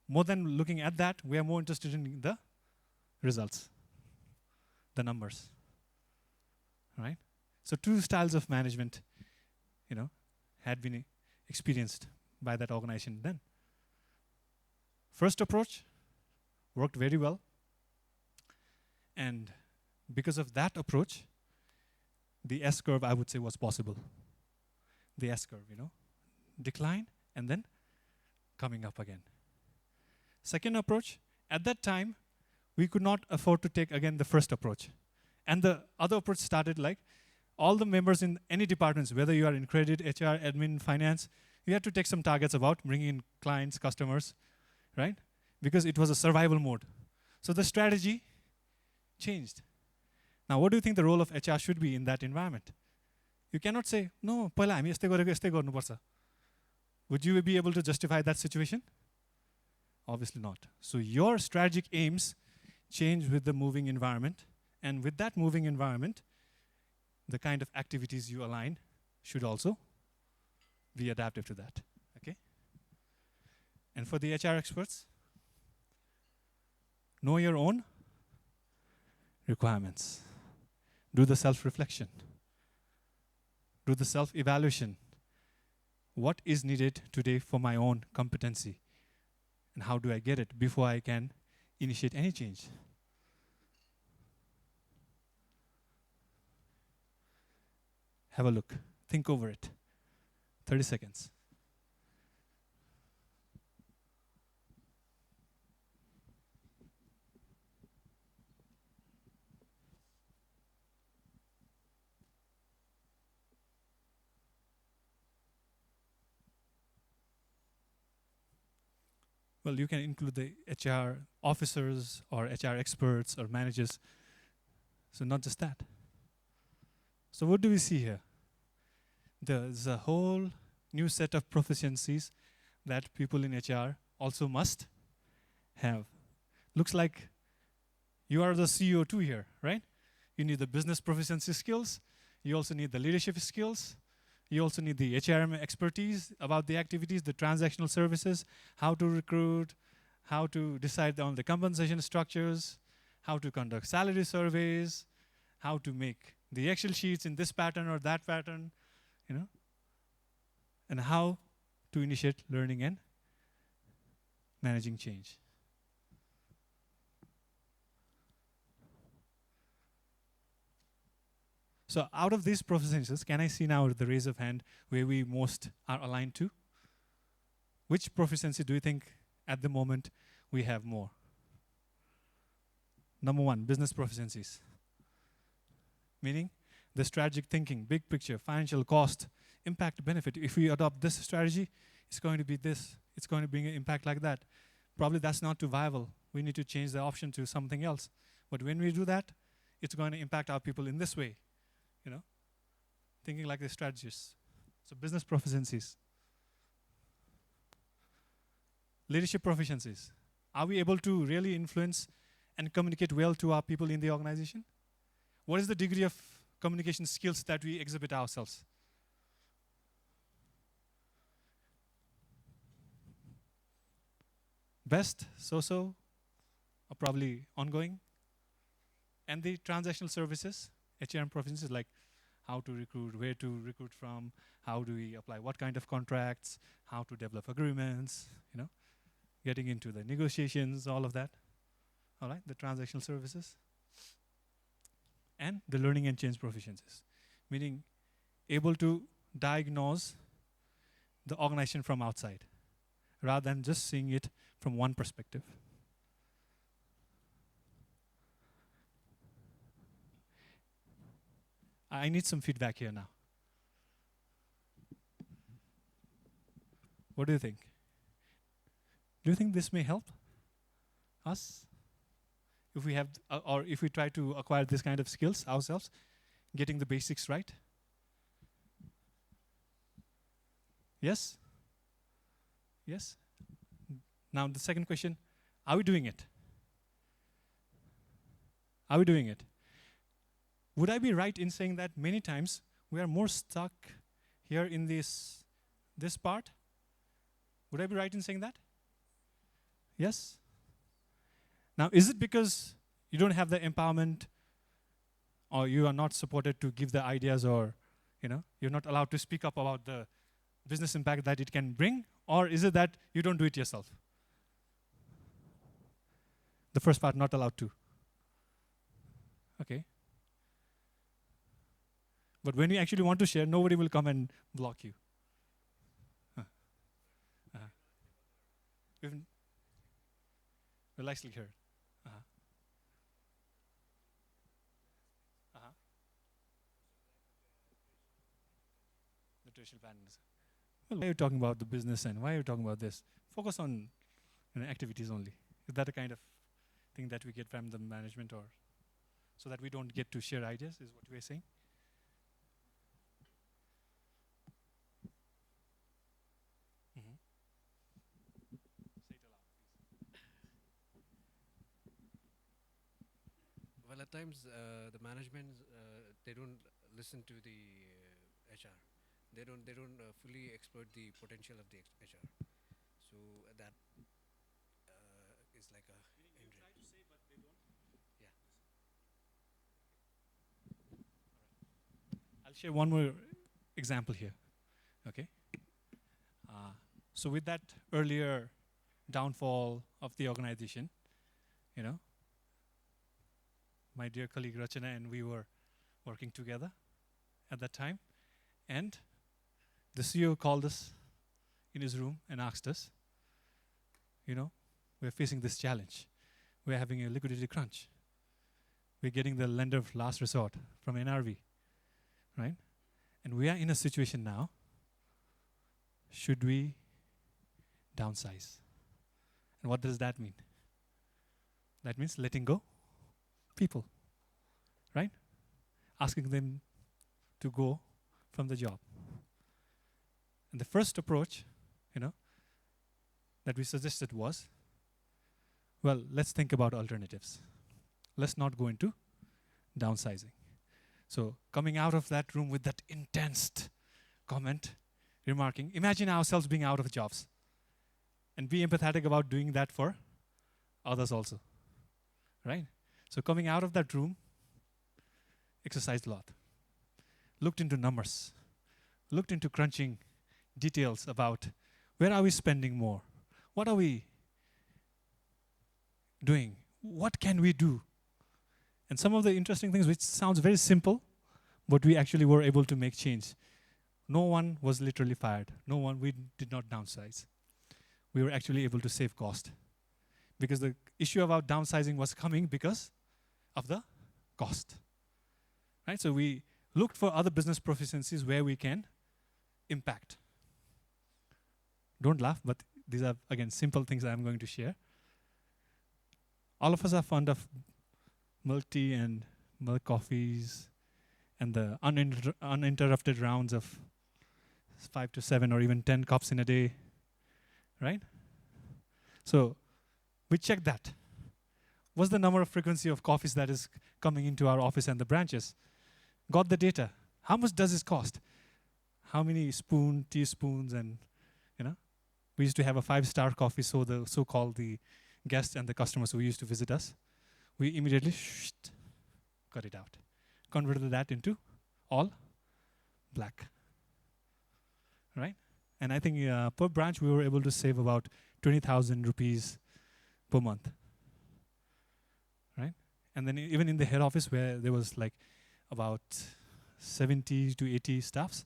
More than looking at that, we are more interested in the results, the numbers, right? So 2 styles of management, had been experienced by that organization then. First approach worked very well. And because of that approach, the S-curve, I would say, was possible. The S-curve, decline and then coming up again. Second approach, at that time, we could not afford to take, again, the first approach. And the other approach started like, all the members in any departments, whether you are in credit, HR, admin, finance, you had to take some targets about bringing in clients, customers, right? Because it was a survival mode. So the strategy changed. Now, what do you think the role of HR should be in that environment? You cannot say, no, पहिला हामी यस्तै गरेको यस्तै गर्नुपर्छ. Would you be able to justify that situation? Obviously not. So your strategic aims change with the moving environment. And with that moving environment, the kind of activities you align should also be adaptive to that, okay? And for the HR experts, know your own requirements. Do the self-reflection. Do the self-evaluation. What is needed today for my own competency? And how do I get it before I can initiate any change? Have a look. Think over it. 30 seconds. Well, you can include the HR officers or HR experts or managers. So not just that. So what do we see here? There's a whole new set of proficiencies that people in HR also must have. Looks like you are the CEO too here, right? You need the business proficiency skills. You also need the leadership skills. You also need the HRM expertise about the activities, the transactional services, how to recruit, how to decide on the compensation structures, how to conduct salary surveys, how to make the Excel sheets in this pattern or that pattern, you know, and how to initiate learning and managing change. So out of these proficiencies, can I see now the raise of hand where we most are aligned to? Which proficiency do you think at the moment we have more? Number one, business proficiencies. Meaning the strategic thinking, big picture, financial cost, impact, benefit. If we adopt this strategy, it's going to be this. It's going to bring an impact like that. Probably that's not too viable. We need to change the option to something else. But when we do that, it's going to impact our people in this way. You know, thinking like the strategists. So business proficiencies. Leadership proficiencies. Are we able to really influence and communicate well to our people in the organization? What is the degree of communication skills that we exhibit ourselves? Best, so-so, or probably ongoing. And the transactional services, HRM proficiencies, like how to recruit, where to recruit from, how do we apply what kind of contracts, how to develop agreements, you know, getting into the negotiations, all of that. All right, the transactional services. And the learning and change proficiencies, meaning able to diagnose the organization from outside, rather than just seeing it from one perspective. I need some feedback here now. What do you think? Do you think this may help us? If we have, or if we try to acquire this kind of skills ourselves, getting the basics right? Yes? Yes? Now the second question, are we doing it? Are we doing it? Would I be right in saying that many times we are more stuck here in this part? Would I be right in saying that? Yes? Now, is it because you don't have the empowerment, or you are not supported to give the ideas, or you're not allowed to speak up about the business impact that it can bring, or is it that you don't do it yourself? The first part, not allowed to. Okay. But when you actually want to share, nobody will come and block you. We've likely heard. Nutritional patterns. Well, why are you talking about the business and why are you talking about this? Focus on activities only. Is that a kind of thing that we get from the management, or so that we don't get to share ideas, is what we're saying? Well, at times the management they don't listen to the HR. They don't fully exploit the potential of the HR. So that is like a. You try to say, but they don't. Yeah. I'll share one more example here. Okay. So with that earlier downfall of the organization, my dear colleague Rachana and we were working together at that time, and the CEO called us in his room and asked us, we're facing this challenge. We're having a liquidity crunch. We're getting the lender of last resort from NRV, right? And we are in a situation now, should we downsize? And what does that mean? That means letting go people, right? Asking them to go from the job. And the first approach, that we suggested was, well, let's think about alternatives. Let's not go into downsizing. So coming out of that room with that intense comment, remarking, imagine ourselves being out of jobs, and be empathetic about doing that for others also, right? So coming out of that room, exercised a lot. Looked into numbers. Looked into crunching details about where are we spending more? What are we doing? What can we do? And some of the interesting things, which sounds very simple, but we actually were able to make change. No one was literally fired. We did not downsize. We were actually able to save cost. Because the issue about downsizing was coming because of the cost. Right? So we looked for other business proficiencies where we can impact. Don't laugh, but these are, again, simple things that I'm going to share. All of us are fond of milk tea and milk coffees and the uninterrupted rounds of 5 to 7 or even 10 cups in a day, right? So we checked that. What's the number of frequency of coffees that is coming into our office and the branches? Got the data. How much does this cost? How many teaspoons, and we used to have a 5-star coffee, so the so-called the guests and the customers who used to visit us, we immediately cut it out. Converted that into all black, right? And I think per branch we were able to save about 20,000 rupees per month, right? And then even in the head office where there was like about 70 to 80 staffs,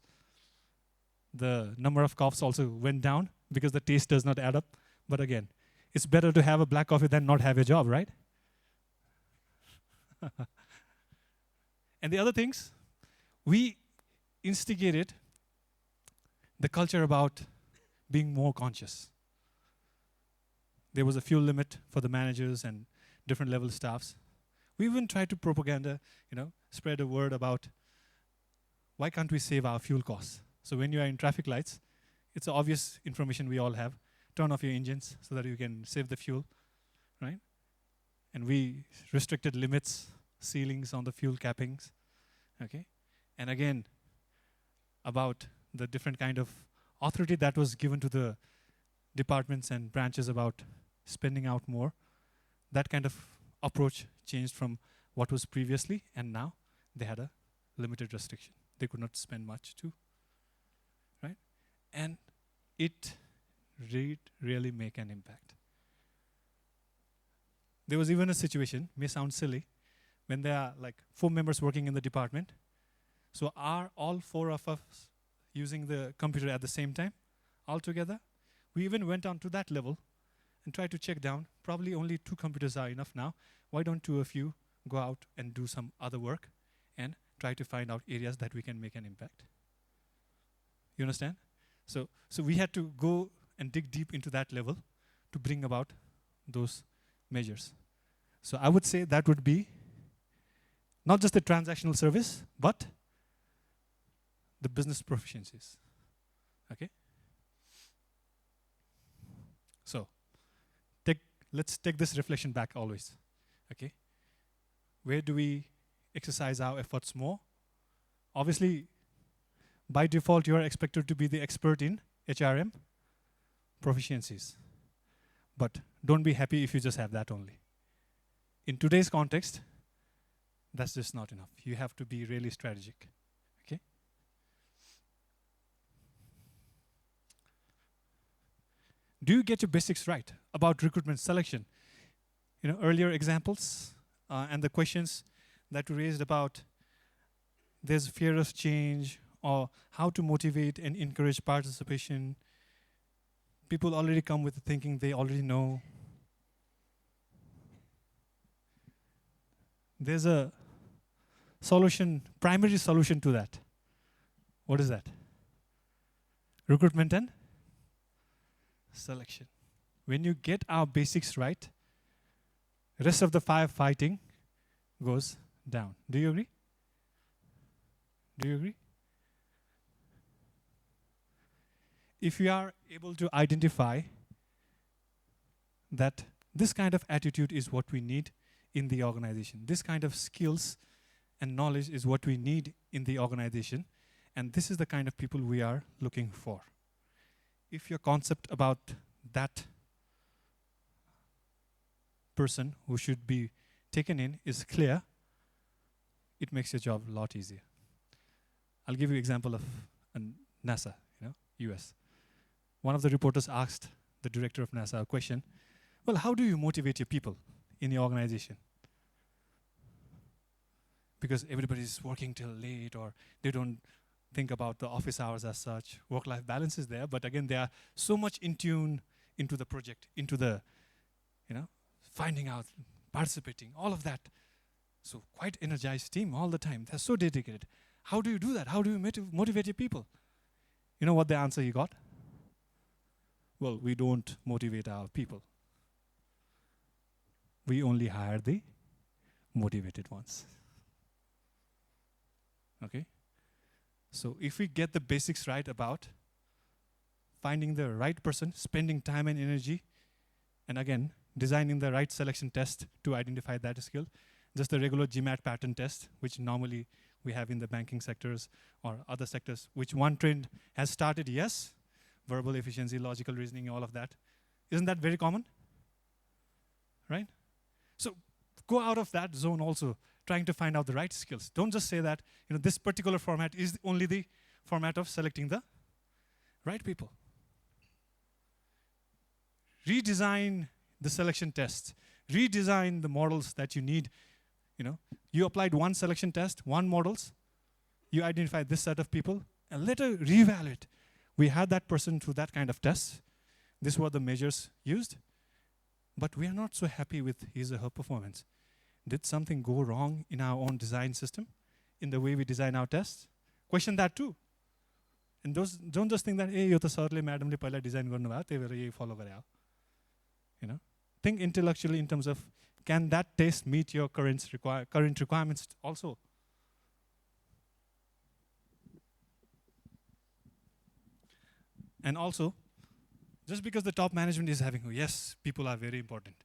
the number of coughs also went down because the taste does not add up. But again, it's better to have a black coffee than not have a job, right? And the other things, we instigated the culture about being more conscious. There was a fuel limit for the managers and different level staffs. We even tried to propaganda, spread a word about why can't we save our fuel costs? So when you are in traffic lights, it's obvious information we all have. Turn off your engines so that you can save the fuel, right? And we restricted limits, ceilings on the fuel cappings, okay? And again, about the different kind of authority that was given to the departments and branches about spending out more. That kind of approach changed from what was previously, and now they had a limited restriction. They could not spend much too, right? And it really make an impact. There was even a situation, may sound silly, when there are like 4 members working in the department. So are all 4 of us using the computer at the same time, all together? We even went on to that level and tried to check down. Probably only 2 computers are enough now. Why don't 2 of you go out and do some other work and try to find out areas that we can make an impact? You understand? So we had to go and dig deep into that level to bring about those measures. So I would say that would be not just the transactional service, but the business proficiencies. Okay? So let's take this reflection back always. Okay? Where do we exercise our efforts more? Obviously, by default, you are expected to be the expert in HRM proficiencies. But don't be happy if you just have that only. In today's context, that's just not enough. You have to be really strategic. Okay? Do you get your basics right about recruitment selection? Earlier examples and the questions that we raised about there's fear of change or how to motivate and encourage participation. People already come with the thinking they already know. There's a solution, primary solution to that. What is that? Recruitment and selection. when you get our basics right, rest of the firefighting goes down. Do you agree? Do you agree? If you are able to identify that this kind of attitude is what we need in the organization, this kind of skills and knowledge is what we need in the organization, and this is the kind of people we are looking for. If your concept about that person who should be taken in is clear, it makes your job a lot easier. I'll give you an example of NASA, US. One of the reporters asked the director of NASA a question, well, how do you motivate your people in your organization? Because everybody's working till late, or they don't think about the office hours as such. Work-life balance is there, but again, they are so much in tune into the project, into the, finding out, participating, all of that. So quite energized team all the time. They're so dedicated. How do you do that? How do you motivate your people? You know what the answer he got? Well, we don't motivate our people. We only hire the motivated ones. Okay? So if we get the basics right about finding the right person, spending time and energy, and again, designing the right selection test to identify that skill, just the regular GMAT pattern test, which normally we have in the banking sectors or other sectors, which one trend has started, yes, verbal efficiency, logical reasoning, all of that. Isn't that very common? Right? So go out of that zone also, trying to find out the right skills. Don't just say that, this particular format is only the format of selecting the right people. Redesign the selection tests. Redesign the models that you need. You applied one selection test, one models, you identified this set of people, and later reevaluate. We had that person through that kind of tests. These were the measures used, but we are not so happy with his or her performance. Did something go wrong in our own design system, in the way we design our tests? Question that too. And don't just think that, hey, yo ta sirle madamle पहिला design गर्नु भयो त्यही भएर यही follow गरे हो. Think intellectually in terms of, can that test meet your current requirements also? And also, just because the top management is having, yes, people are very important.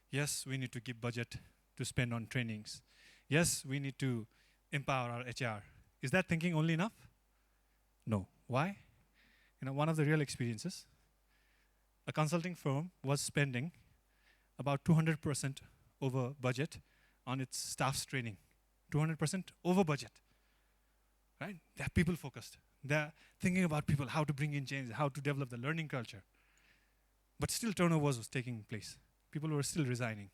Yes, we need to give budget to spend on trainings. Yes, we need to empower our HR. Is that thinking only enough? No. Why? One of the real experiences, a consulting firm was spending about 200% over budget on its staff's training. 200% over budget. Right? They're people focused. They're thinking about people, how to bring in change, how to develop the learning culture. But still turnover was taking place. People were still resigning.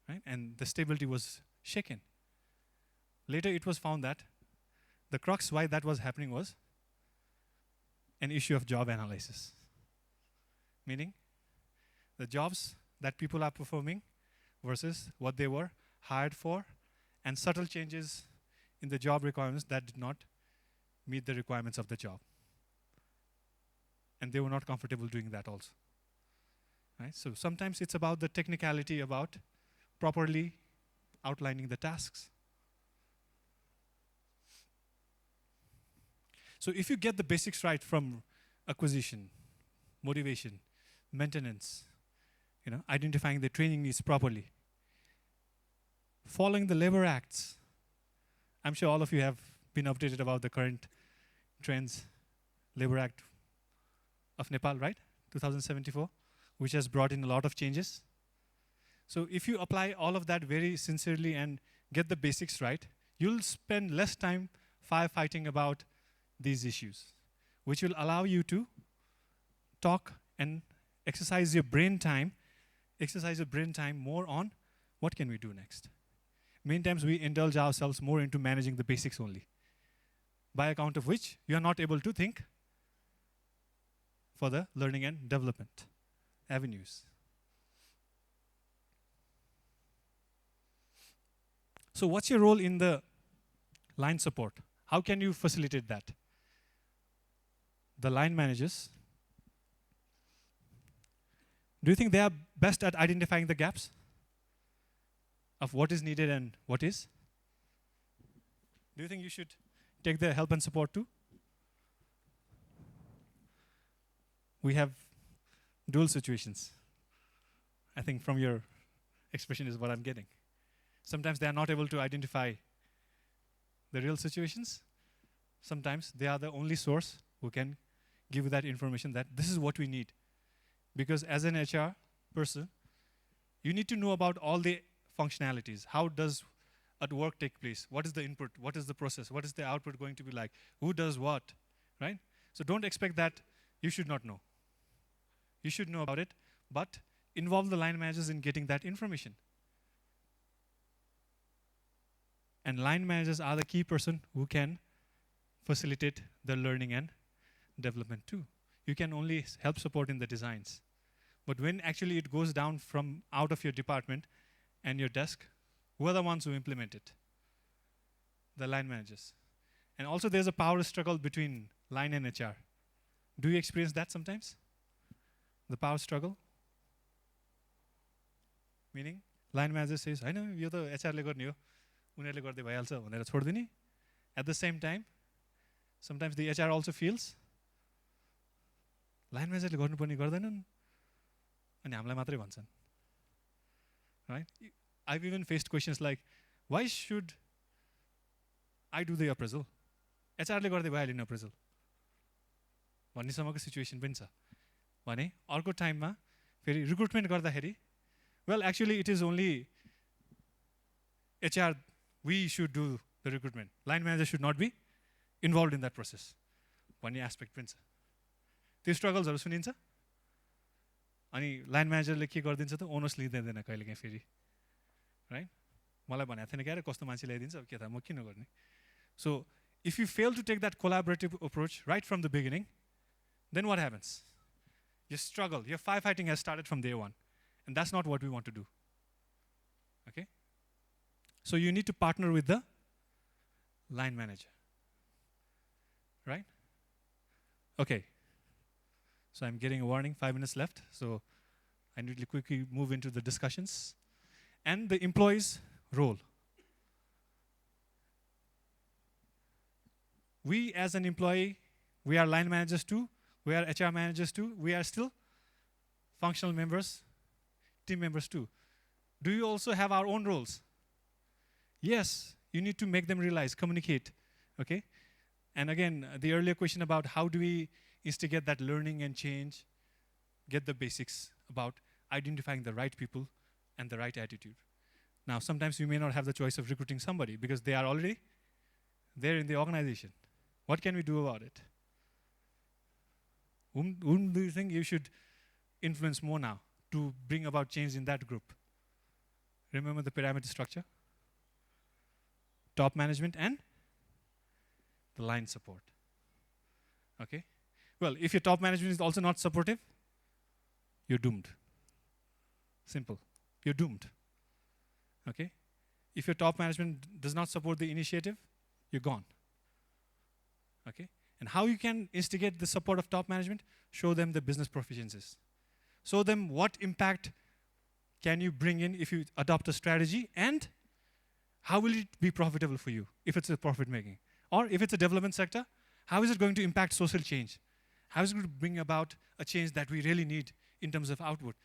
Right? And the stability was shaken. Later it was found that the crux why that was happening was an issue of job analysis. Meaning, the jobs that people are performing versus what they were hired for, and subtle changes in the job requirements that did not meet the requirements of the job. And they were not comfortable doing that also. Right? So sometimes it's about the technicality about properly outlining the tasks. So if you get the basics right from acquisition, motivation, maintenance, identifying the training needs properly, following the labor acts. I'm sure all of you have been updated about the current trends, Labor Act of Nepal, right? 2074, which has brought in a lot of changes. So if you apply all of that very sincerely and get the basics right, you'll spend less time firefighting about these issues, which will allow you to talk and exercise your brain time more on what can we do next. Many times we indulge ourselves more into managing the basics only, by account of which you are not able to think for the learning and development avenues. So what's your role in the line support? How can you facilitate that? The line managers Do you think they are best at identifying the gaps of what is needed and what is? Do you think you should take their help and support too? We have dual situations. I think from your expression is what I'm getting. Sometimes they are not able to identify the real situations. Sometimes they are the only source who can give you that information that this is what we need. Because as an HR person, you need to know about all the functionalities. How does a work take place? What is the input? What is the process? What is the output going to be like? Who does what, right? So don't expect that you should not know. You should know about it, but involve the line managers in getting that information. And line managers are the key person who can facilitate the learning and development too. You can only help support in the designs. But when actually it goes down from out of your department and your desk, who are the ones who implement it? The line managers. And also there's a power struggle between line and HR. Do you experience that sometimes? The power struggle? Meaning, line manager says, I know, you're the HR le गर्ने हो, उनीहरूले गर्दै भइहाल्छ भनेर छोड्दिने. At the same time, sometimes the HR also feels, line manager le गर्नुपर्ने गर्दैनन्, अनि हामीलाई मात्रै भन्छन्. Right? I've even faced questions like, why should I do the appraisal? HR ले गर्दै भइहाल्यो नि appraisal. भन्नेसम्मको सिचुएसन पनि छ. भने अर्को टाइममा फेरि रिक्रुटमेन्ट गर्दाखेरि, well, actually it is only HR, we should do the recruitment. Line manager should not be involved in that process. भन्ने एस्पेक्ट पनि छ. त्यो स्ट्रगल्सहरू सुनिन्छ. अनि लाइन म्यानेजरले के गरिदिन्छ त ओनर्स लिँदैन कहिलेकाहीँ फेरि. राइट? मलाई भनेको थिएन क्या कस्तो मान्छे ल्याइदिन्छ अब के थाहा म किन गर्ने. So if you fail to take that collaborative approach right from the beginning, then what happens? Your struggle, your firefighting has started from day one. And that's not what we want to do. Okay? So you need to partner with the line manager. Right? Okay. So I'm getting a warning, 5 minutes left. So I need to quickly move into the discussions. And the employee's role. We as an employee, we are line managers too. We are HR managers too. We are still functional members, team members too. Do you also have our own roles? Yes, you need to make them realize, communicate, okay? And again, the earlier question about how do we instigate that learning and change, get the basics about identifying the right people and the right attitude. Now, sometimes you may not have the choice of recruiting somebody because they are already there in the organization. What can we do about it? Whom do you think you should influence more now to bring about change in that group? Remember the pyramid structure? Top management and the line support. Okay? Well, if your top management is also not supportive, you're doomed. Simple. You're doomed. Okay? If your top management does not support the initiative, you're gone. Okay? And how you can instigate the support of top management? Show them the business proficiencies. Show them what impact can you bring in if you adopt a strategy, and how will it be profitable for you if it's a profit making? Or if it's a development sector, how is it going to impact social change? How is it going to bring about a change that we really need in terms of output?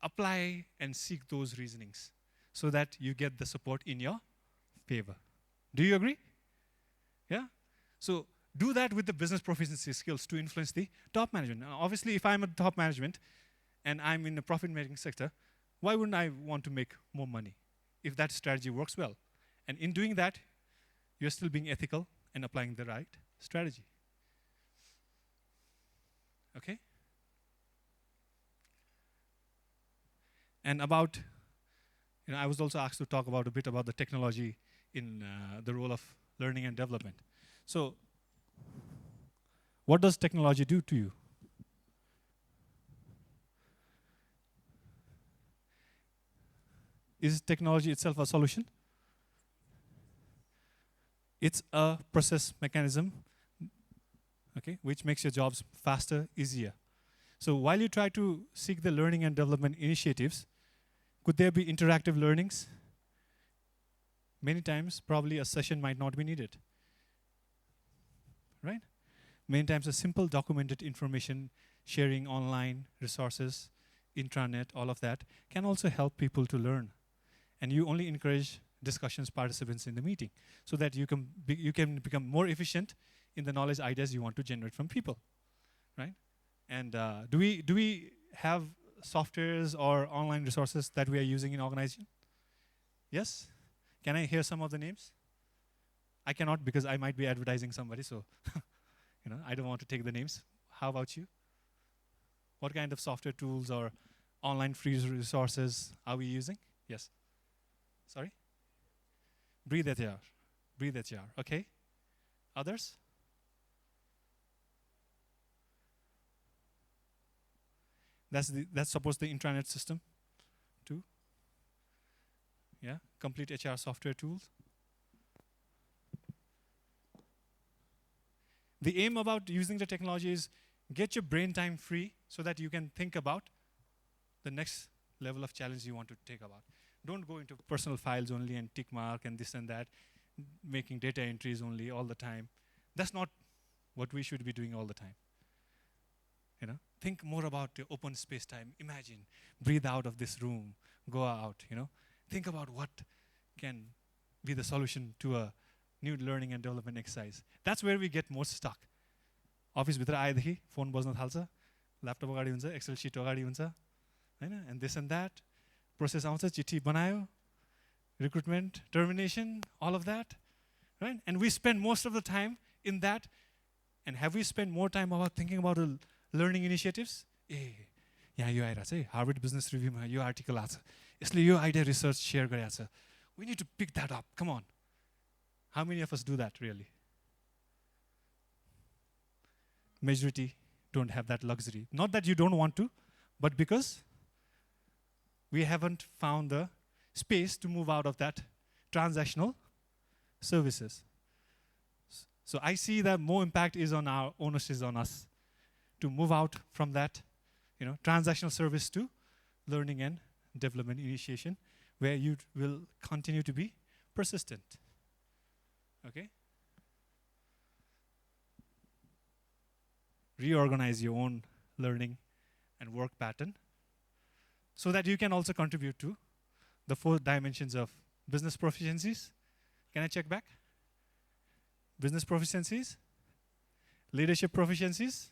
Apply and seek those reasonings so that you get the support in your favor. Do you agree? Yeah? So do that with the business proficiency skills to influence the top management. Now, obviously, if I'm at top management and I'm in the profit-making sector, why wouldn't I want to make more money if that strategy works well? And in doing that, you're still being ethical and applying the right strategy. Okay? And about, I was also asked to talk about a bit about the technology in the role of learning and development. So, what does technology do to you? Is technology itself a solution? It's a process mechanism, okay, which makes your jobs faster, easier. So while you try to seek the learning and development initiatives, could there be interactive learnings? Many times, probably a session might not be needed, right? Many times, a simple documented information sharing online resources, intranet, all of that can also help people to learn. And you only encourage discussions participants in the meeting so that you can become more efficient in the knowledge ideas you want to generate from people, right? And do we have softwares or online resources that we are using in organization? Yes? Can I hear some of the names? I cannot because I might be advertising somebody, so I don't want to take the names. How about you? What kind of software tools or online free resources are we using? Yes. Sorry? Breathe HR. Breathe HR. Okay. Others? That's supposed the intranet system too. Yeah, complete HR software tools. The aim about using the technology is get your brain time free so that you can think about the next level of challenge you want to take about. Don't go into personal files only and tick mark and this and that, making data entries only all the time. That's not what we should be doing all the time. Think more about your open space time. Imagine, breathe out of this room, go out, Think about what can be the solution to a new learning and development exercise. That's where we get most stuck. Office भित्र आएदेखि phone बज्न थाल्छ, laptop अगाडि हुन्छ, Excel sheet अगाडि हुन्छ, हैन, and this and that, process आउँछ, चिठी बनायो, recruitment, termination, all of that, right? And we spend most of the time in that. And have we spent more time about thinking about learning initiatives? यहाँ यो आइरहेछ है, Harvard Business Review मा यो article आछ, यसले यो idea research share गरेको छ. We need to pick that up. Come on. How many of us do that really? Majority don't have that luxury. Not that you don't want to, but because we haven't found the space to move out of that transactional services. So I see that more impact is on our onus is on us to move out from that, transactional service to learning and development initiation, where you will continue to be persistent. Okay? Reorganize your own learning and work pattern so that you can also contribute to the 4 dimensions of business proficiencies. Can I check back? Business proficiencies, leadership proficiencies,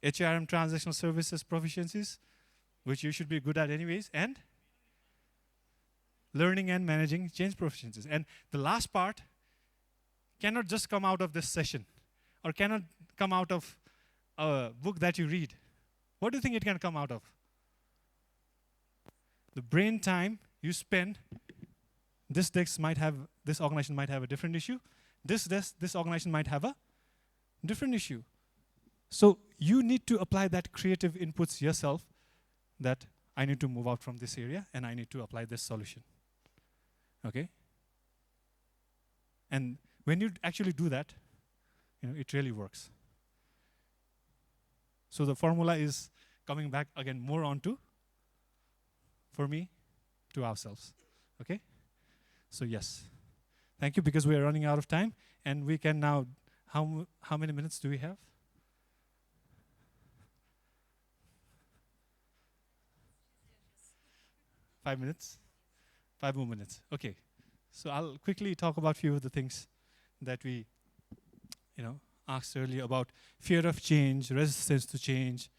HRM transactional services proficiencies, which you should be good at anyways, and learning and managing change proficiencies. And the last part cannot just come out of this session or cannot come out of a book that you read. What do you think it can come out of? The brain time you spend. This organization might have a different issue. This organization might have a different issue. So you need to apply that creative inputs yourself, that I need to move out from this area and I need to apply this solution. Okay? And when you actually do that, it really works. So the formula is coming back again more onto, for me, to ourselves. Okay? So yes. Thank you, because we are running out of time and we can now, how many minutes do we have? Five minutes? 5 more minutes. Okay. So I'll quickly talk about a few of the things that we, asked earlier about fear of change, resistance to change,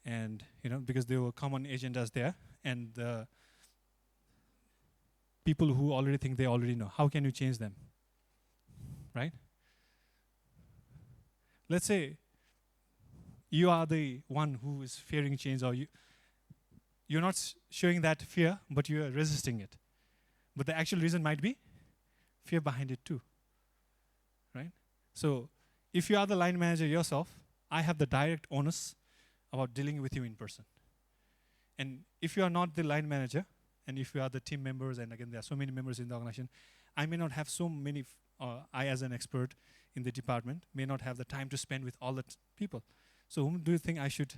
and, because there were common agendas there, and people who already think they already know. How can you change them? Right? Let's say you are the one who is fearing change, or you're not showing that fear, but you are resisting it. But the actual reason might be fear behind it too. Right? So if you are the line manager yourself, I have the direct onus about dealing with you in person. And if you are not the line manager, and if you are the team members, and again, there are so many members in the organization, I may not have so many, I as an expert in the department, may not have the time to spend with all the people. So whom do you think I should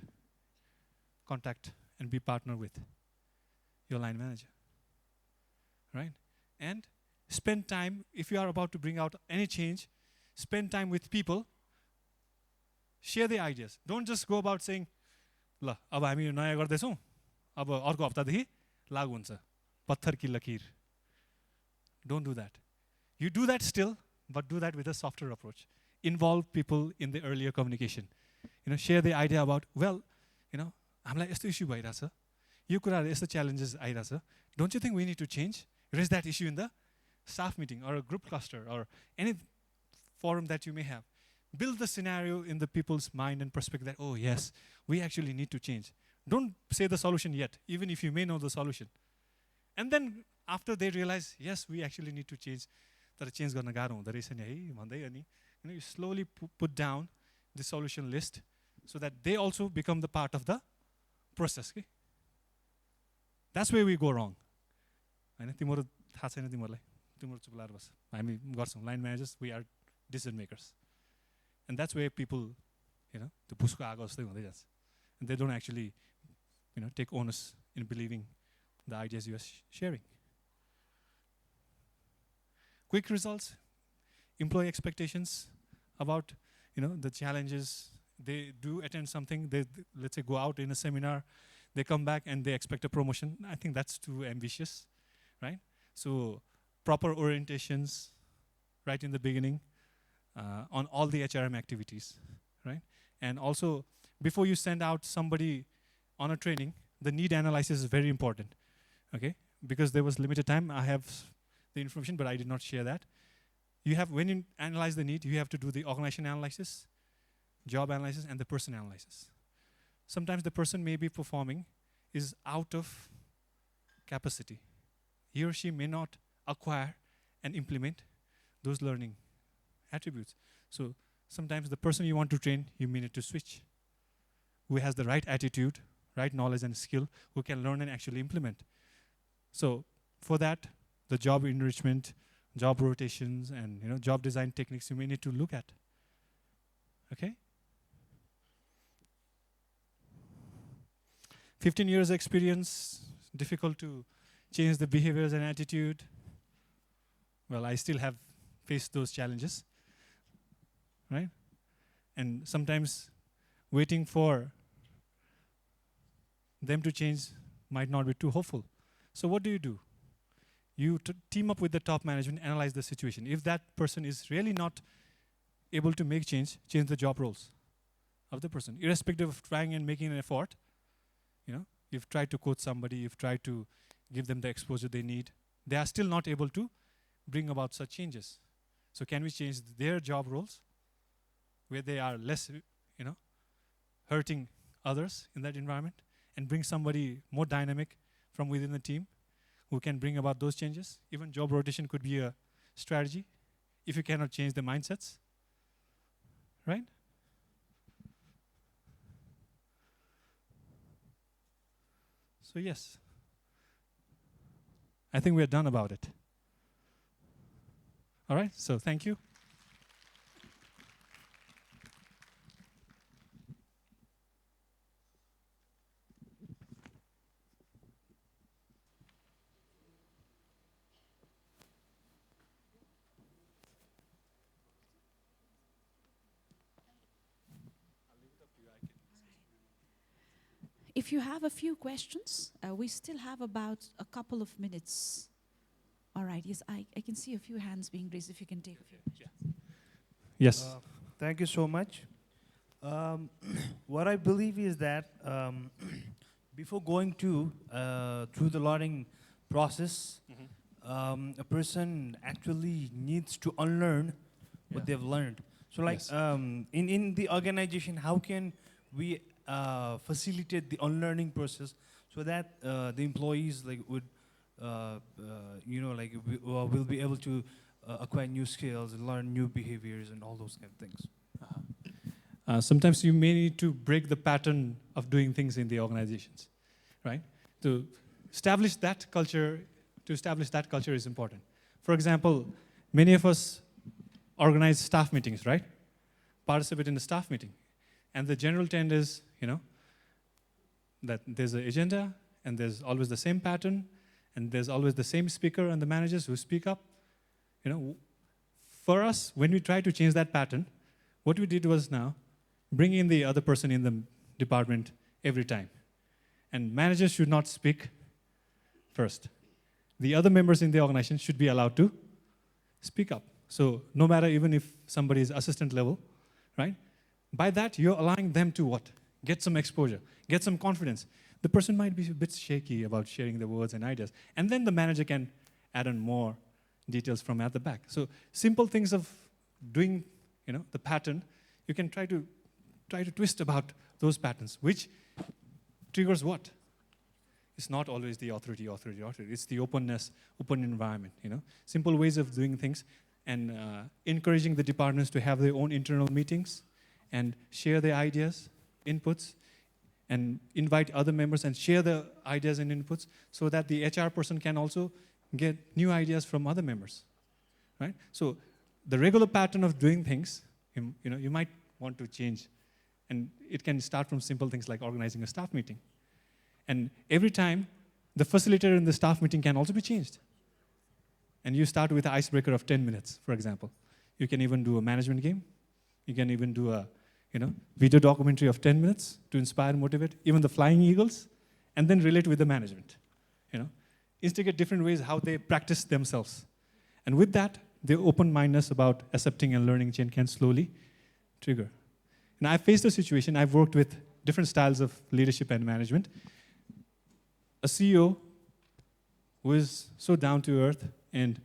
contact and be partner with? Your line manager, right? And spend time, if you are about to bring out any change, spend time with people, share the ideas. Don't just go about saying, ल अब हामी यो नयाँ गर्दैछौँ, अब अर्को हप्तादेखि लागु हुन्छ, पत्थर की लकीर. Don't do that. You do that still, but do that with a softer approach. Involve people in the earlier communication. Share the idea about, well, हामीलाई यस्तो issue भइरहेछ, यो कुराहरु यस्तो challenges आइरहेछ. Don't you think we need to change? Raise that issue in the staff meeting or a group cluster or any forum that you may have. Build the scenario in the people's mind and perspective that, oh yes, we actually need to change. Don't say the solution yet, even if you may know the solution. And then after they realize, yes, we actually need to change, that change garna garo hunda रहेछ नि है भन्दै अनि you slowly put down the solution list so that they also become the part of the process. Okay? That's where we go wrong. हैन तिम्रो थाहा छैन तिमीहरुलाई, तिम्रो चुप लाएर बस. हामी गर्छौं, line managers, we are decision makers. And that's where people, the pusko आगो जस्तै हुँदै जान्छ. And they don't actually, take onus in believing the ideas you are sharing. Quick results, employee expectations about, the challenges. They do attend something, they let's say go out in a seminar, they come back and they expect a promotion. I think that's too ambitious, right? So proper orientations right in the beginning on all the HRM activities, right? And also, before you send out somebody on a training, the need analysis is very important, okay? Because there was limited time, I have the information, but I did not share that. When you analyze the need, you have to do the organization analysis, job analysis, and the person analysis. Sometimes the person may be performing is out of capacity. He or she may not acquire and implement those learning attributes. So sometimes the person you want to train, you may need to switch. Who has the right attitude, right knowledge and skill, who can learn and actually implement. So for that, the job enrichment, job rotations, and job design techniques you may need to look at. Okay? 15 years experience, difficult to change the behaviors and attitude. Well, I still have faced those challenges, right? And sometimes waiting for them to change might not be too hopeful. So what do? You team up with the top management, analyze the situation. If that person is really not able to make change the job roles of the person. Irrespective of trying and making an effort, you've tried to coach somebody, you've tried to give them the exposure they need. They are still not able to bring about such changes. So can we change their job roles where they are less, hurting others in that environment and bring somebody more dynamic from within the team who can bring about those changes? Even job rotation could be a strategy if you cannot change the mindsets, right? So yes, I think we're done about it. All right, so thank you. If you have a few questions, we still have about a couple of minutes. All right, yes, I can see a few hands being raised, if you can take a few questions. Yes. Thank you so much. What I believe is that before going through the learning process, a person actually needs to unlearn what they've learned. So like in the organization, how can we facilitate the unlearning process so that the employees would will be able to acquire new skills and learn new behaviors and all those kind of things? Sometimes you may need to break the pattern of doing things in the organizations, right? To establish that culture is important. For example, many of us organize staff meetings, right? Participate in the staff meeting. And the general trend is, that there's an agenda, and there's always the same pattern, and there's always the same speaker and the managers who speak up. For us, when we try to change that pattern, what we did was now bring in the other person in the department every time. And managers should not speak first. The other members in the organization should be allowed to speak up. So no matter even if somebody is assistant level, right? By that, you're allowing them to what? Get some exposure, get some confidence. The person might be a bit shaky about sharing the words and ideas. And then the manager can add on more details from at the back. So simple things of doing, the pattern, you can try to twist about those patterns, which triggers what? It's not always the authority. It's the openness, open environment, Simple ways of doing things and encouraging the departments to have their own internal meetings and share their ideas, inputs, and invite other members and share the ideas and inputs so that the HR person can also get new ideas from other members, right? So the regular pattern of doing things, you might want to change. And it can start from simple things like organizing a staff meeting. And every time, the facilitator in the staff meeting can also be changed. And you start with an icebreaker of 10 minutes, for example. You can even do a management game. You can even do a video documentary of 10 minutes to inspire and motivate, even the flying eagles, and then relate with the management. Instigate different ways how they practice themselves. And with that, the open-mindedness about accepting and learning change can slowly trigger. And I've faced a situation, I've worked with different styles of leadership and management. A CEO who is so down to earth and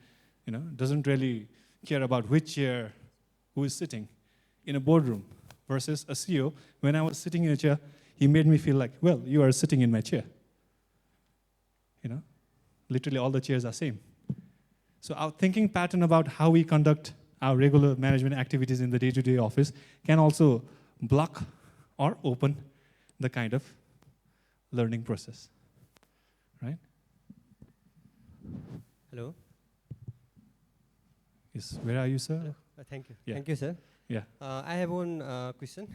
doesn't really care about which chair who is sitting in a boardroom versus a CEO, when I was sitting in a chair, he made me feel like, well, you are sitting in my chair. Literally all the chairs are same. So our thinking pattern about how we conduct our regular management activities in the day-to-day office can also block or open the kind of learning process, right? Hello. Yes, where are you, sir? Hello. Thank you. Yeah. Thank you, sir. Yeah. I have one question.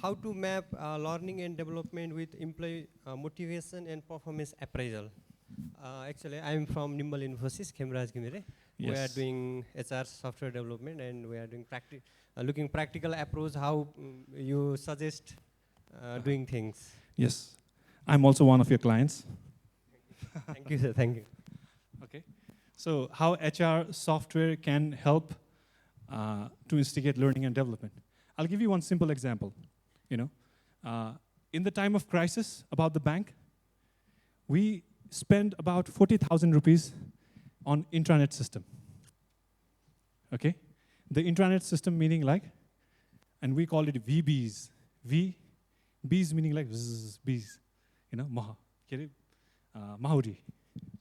How to map learning and development with employee motivation and performance appraisal? Actually, I'm from Nimble Infosys, Khemraj Gimire. Yes. We are doing HR software development, and we are doing looking practical approach, how you suggest doing things. Yes. I'm also one of your clients. Thank you, sir. Thank you. Okay. So how HR software can help to instigate learning and development. I'll give you one simple example. In the time of crisis about the bank, we spend about 40,000 rupees on intranet system. Okay? The intranet system meaning like, and we call it VBs. Bees meaning like bees. Mahuri.